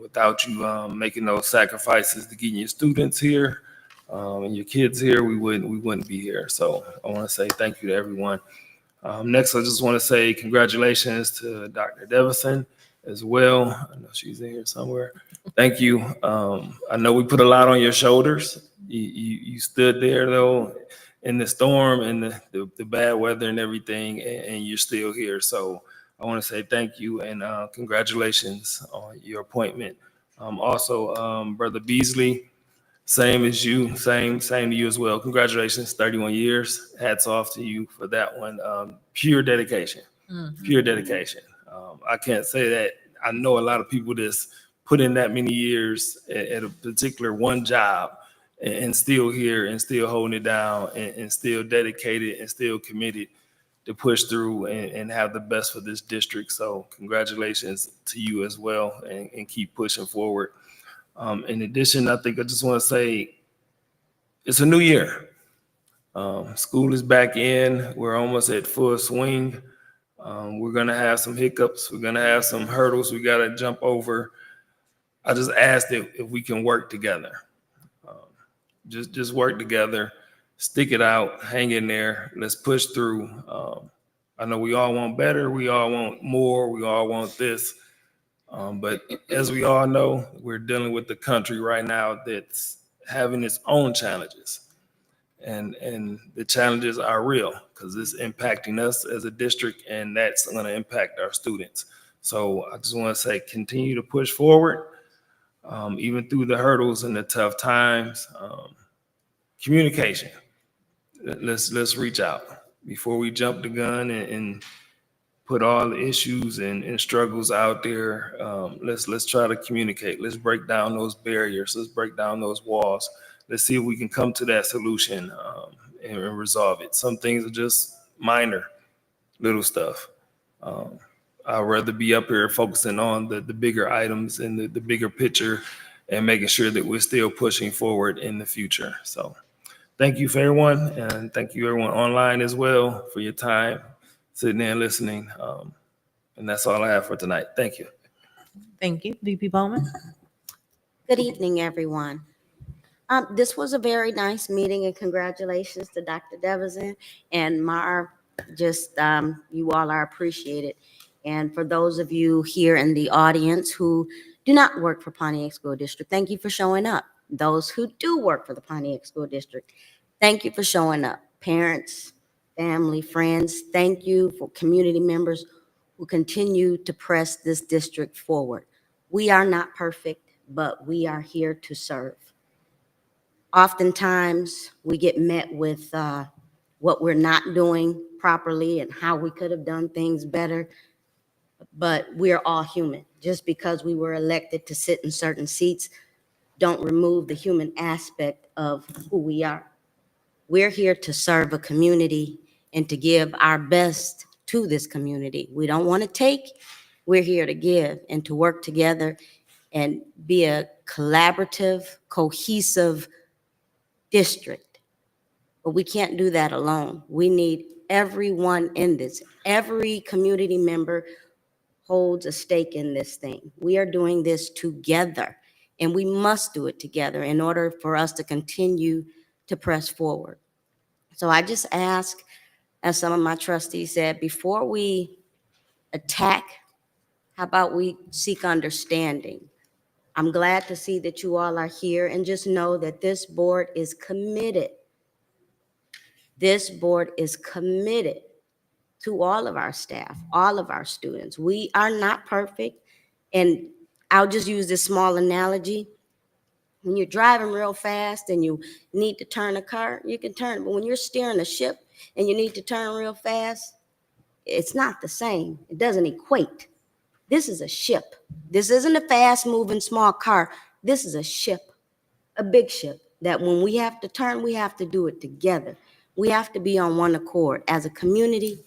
Without you making those sacrifices to getting your students here and your kids here, we wouldn't be here. So I want to say thank you to everyone. Next, I just want to say congratulations to Dr. Devison as well. I know she's in here somewhere. Thank you. I know we put a lot on your shoulders. You stood there though in the storm and the bad weather and everything, and you're still here. So I want to say thank you and congratulations on your appointment. Also, Brother Beasley, same as you, same to you as well. Congratulations, 31 years. Hats off to you for that one. Pure dedication, pure dedication. I can't say that. I know a lot of people that's put in that many years at a particular one job and still here and still holding it down and still dedicated and still committed to push through and have the best for this district. So congratulations to you as well and keep pushing forward. In addition, I think I just want to say it's a new year. School is back in. We're almost at full swing. We're going to have some hiccups. We're going to have some hurdles we got to jump over. I just asked if we can work together. Just work together, stick it out, hang in there. Let's push through. I know we all want better. We all want more. We all want this. But as we all know, we're dealing with the country right now that's having its own challenges. And the challenges are real because it's impacting us as a district and that's going to impact our students. So I just want to say, continue to push forward, even through the hurdles and the tough times. Communication. Let's reach out before we jump the gun and put all the issues and struggles out there. Let's try to communicate. Let's break down those barriers. Let's break down those walls. Let's see if we can come to that solution and resolve it. Some things are just minor, little stuff. I'd rather be up here focusing on the bigger items and the bigger picture and making sure that we're still pushing forward in the future. So thank you for everyone, and thank you everyone online as well for your time sitting there and listening. And that's all I have for tonight. Thank you. Thank you. VP Bowman? Good evening, everyone. This was a very nice meeting and congratulations to Dr. Devison and Mar. Just, you all are appreciated. And for those of you here in the audience who do not work for Pontiac School District, thank you for showing up. Those who do work for the Pontiac School District, thank you for showing up. Parents, family, friends, thank you for community members who continue to press this district forward. We are not perfect, but we are here to serve. Oftentimes, we get met with what we're not doing properly and how we could have done things better, but we're all human. Just because we were elected to sit in certain seats, don't remove the human aspect of who we are. We're here to serve a community and to give our best to this community. We don't want to take, we're here to give and to work together and be a collaborative, cohesive district. But we can't do that alone. We need everyone in this. Every community member holds a stake in this thing. We are doing this together, and we must do it together in order for us to continue to press forward. So I just ask, as some of my trustees said, before we attack, how about we seek understanding? I'm glad to see that you all are here, and just know that this board is committed. This board is committed to all of our staff, all of our students. We are not perfect, and I'll just use this small analogy. When you're driving real fast and you need to turn a car, you can turn, but when you're steering a ship and you need to turn real fast, it's not the same. It doesn't equate. This is a ship. This isn't a fast-moving small car. This is a ship, a big ship, that when we have to turn, we have to do it together. We have to be on one accord as a community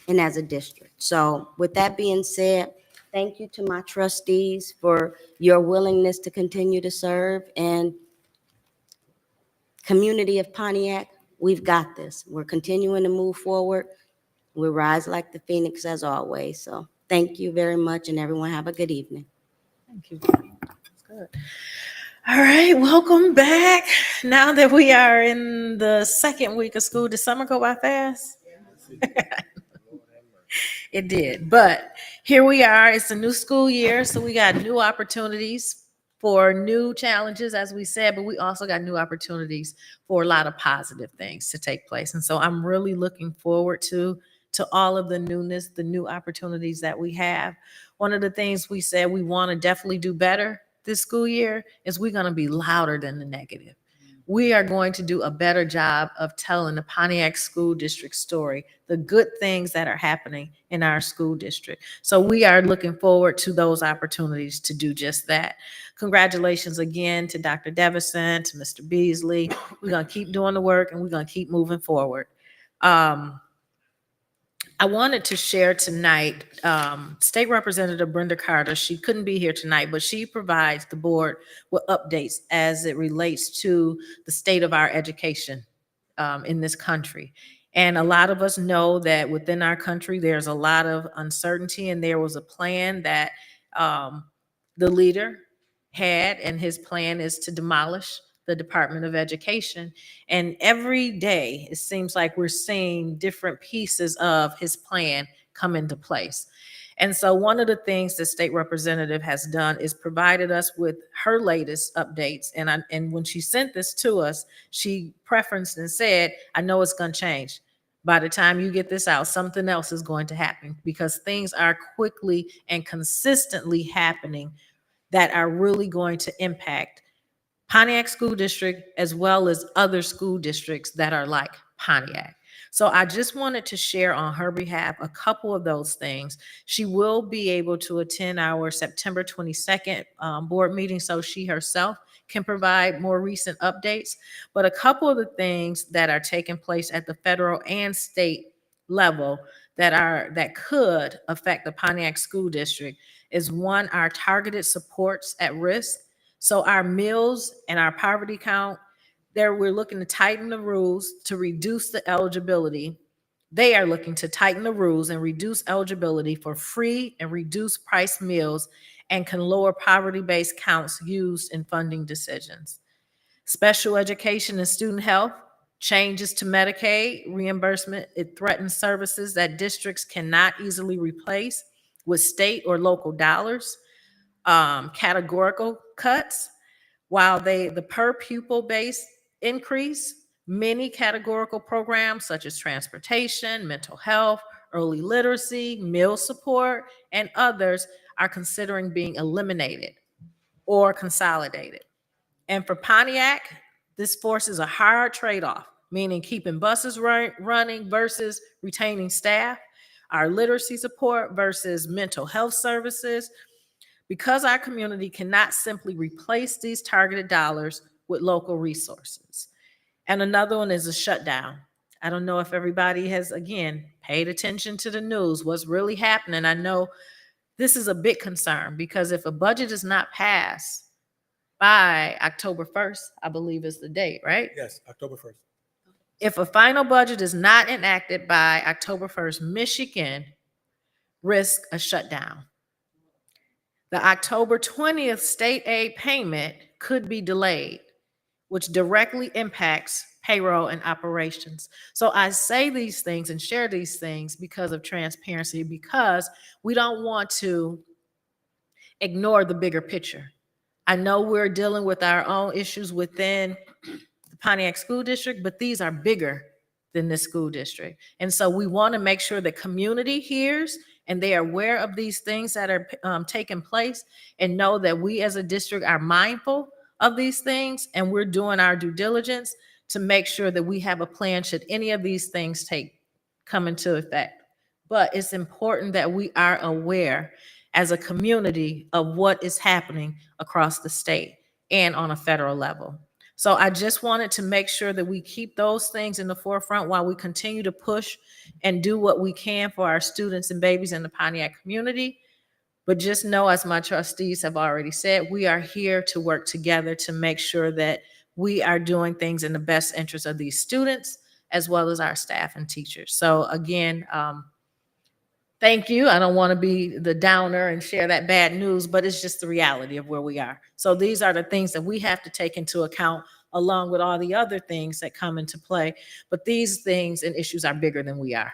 and as a district. So with that being said, thank you to my trustees for your willingness to continue to serve, and community of Pontiac, we've got this. We're continuing to move forward. We rise like the phoenix as always. So thank you very much, and everyone have a good evening. Thank you. That's good. All right, welcome back. Now that we are in the second week of school, did summer go by fast? It did, but here we are. It's a new school year, so we got new opportunities for new challenges, as we said, but we also got new opportunities for a lot of positive things to take place. And so I'm really looking forward to all of the newness, the new opportunities that we have. One of the things we said we want to definitely do better this school year is we're going to be louder than the negative. We are going to do a better job of telling the Pontiac School District story, the good things that are happening in our school district. So we are looking forward to those opportunities to do just that. Congratulations again to Dr. Devison, to Mr. Beasley. We're going to keep doing the work and we're going to keep moving forward. I wanted to share tonight, State Representative Brenda Carter, she couldn't be here tonight, but she provides the board with updates as it relates to the state of our education in this country. And a lot of us know that within our country, there's a lot of uncertainty, and there was a plan that the leader had, and his plan is to demolish the Department of Education. And every day, it seems like we're seeing different pieces of his plan come into place. And so one of the things the state representative has done is provided us with her latest updates. And when she sent this to us, she preferenced and said, I know it's going to change. By the time you get this out, something else is going to happen, because things are quickly and consistently happening that are really going to impact Pontiac School District, as well as other school districts that are like Pontiac. So I just wanted to share on her behalf a couple of those things. She will be able to attend our September 22nd board meeting, so she herself can provide more recent updates. But a couple of the things that are taking place at the federal and state level that could affect the Pontiac School District is, one, our targeted supports at risk. So our meals and our poverty count, we're looking to tighten the rules to reduce the eligibility. They are looking to tighten the rules and reduce eligibility for free and reduced price meals, and can lower poverty-based counts used in funding decisions. Special education and student health, changes to Medicaid reimbursement. It threatens services that districts cannot easily replace with state or local dollars. Categorical cuts, while the per pupil base increase, many categorical programs such as transportation, mental health, early literacy, meal support, and others are considering being eliminated or consolidated. And for Pontiac, this forces a hard trade-off, meaning keeping buses running versus retaining staff, our literacy support versus mental health services, because our community cannot simply replace these targeted dollars with local resources. And another one is a shutdown. I don't know if everybody has, again, paid attention to the news, what's really happening. I know this is a big concern, because if a budget is not passed by October 1st, I believe is the date, right? Yes, October 1st. If a final budget is not enacted by October 1st, Michigan risks a shutdown. The October 20th state aid payment could be delayed, which directly impacts payroll and operations. So I say these things and share these things because of transparency, because we don't want to ignore the bigger picture. I know we're dealing with our own issues within the Pontiac School District, but these are bigger than this school district. And so we want to make sure the community hears and they are aware of these things that are taking place, and know that we as a district are mindful of these things, and we're doing our due diligence to make sure that we have a plan should any of these things come into effect. But it's important that we are aware as a community of what is happening across the state and on a federal level. So I just wanted to make sure that we keep those things in the forefront while we continue to push and do what we can for our students and babies in the Pontiac community. But just know, as my trustees have already said, we are here to work together to make sure that we are doing things in the best interest of these students as well as our staff and teachers. So again, thank you. I don't want to be the downer and share that bad news, but it's just the reality of where we are. So these are the things that we have to take into account along with all the other things that come into play. But these things and issues are bigger than we are.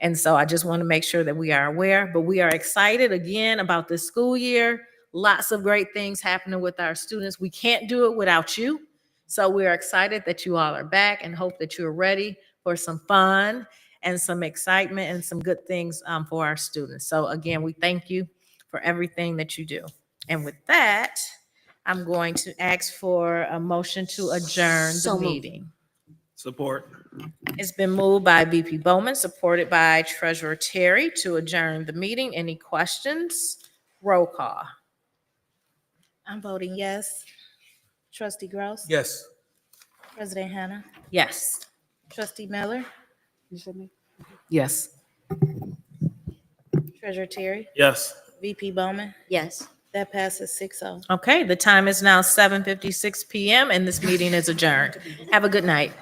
And so I just want to make sure that we are aware, but we are excited again about this school year. Lots of great things happening with our students. We can't do it without you. So we're excited that you all are back and hope that you're ready for some fun and some excitement and some good things for our students. So again, we thank you for everything that you do. And with that, I'm going to ask for a motion to adjourn So the moved. meeting. Support. It's been moved by VP Bowman, supported by Treasurer Terry to adjourn the meeting. Any questions? Roll call. I'm voting yes. Trustee Gross? Yes. President Hannah? Yes. Trustee Miller? Yes. Treasurer Terry? Yes. VP Bowman? Yes. That passes 6-0. Okay, the time is now 7:56 PM and this meeting is adjourned. Have a good night.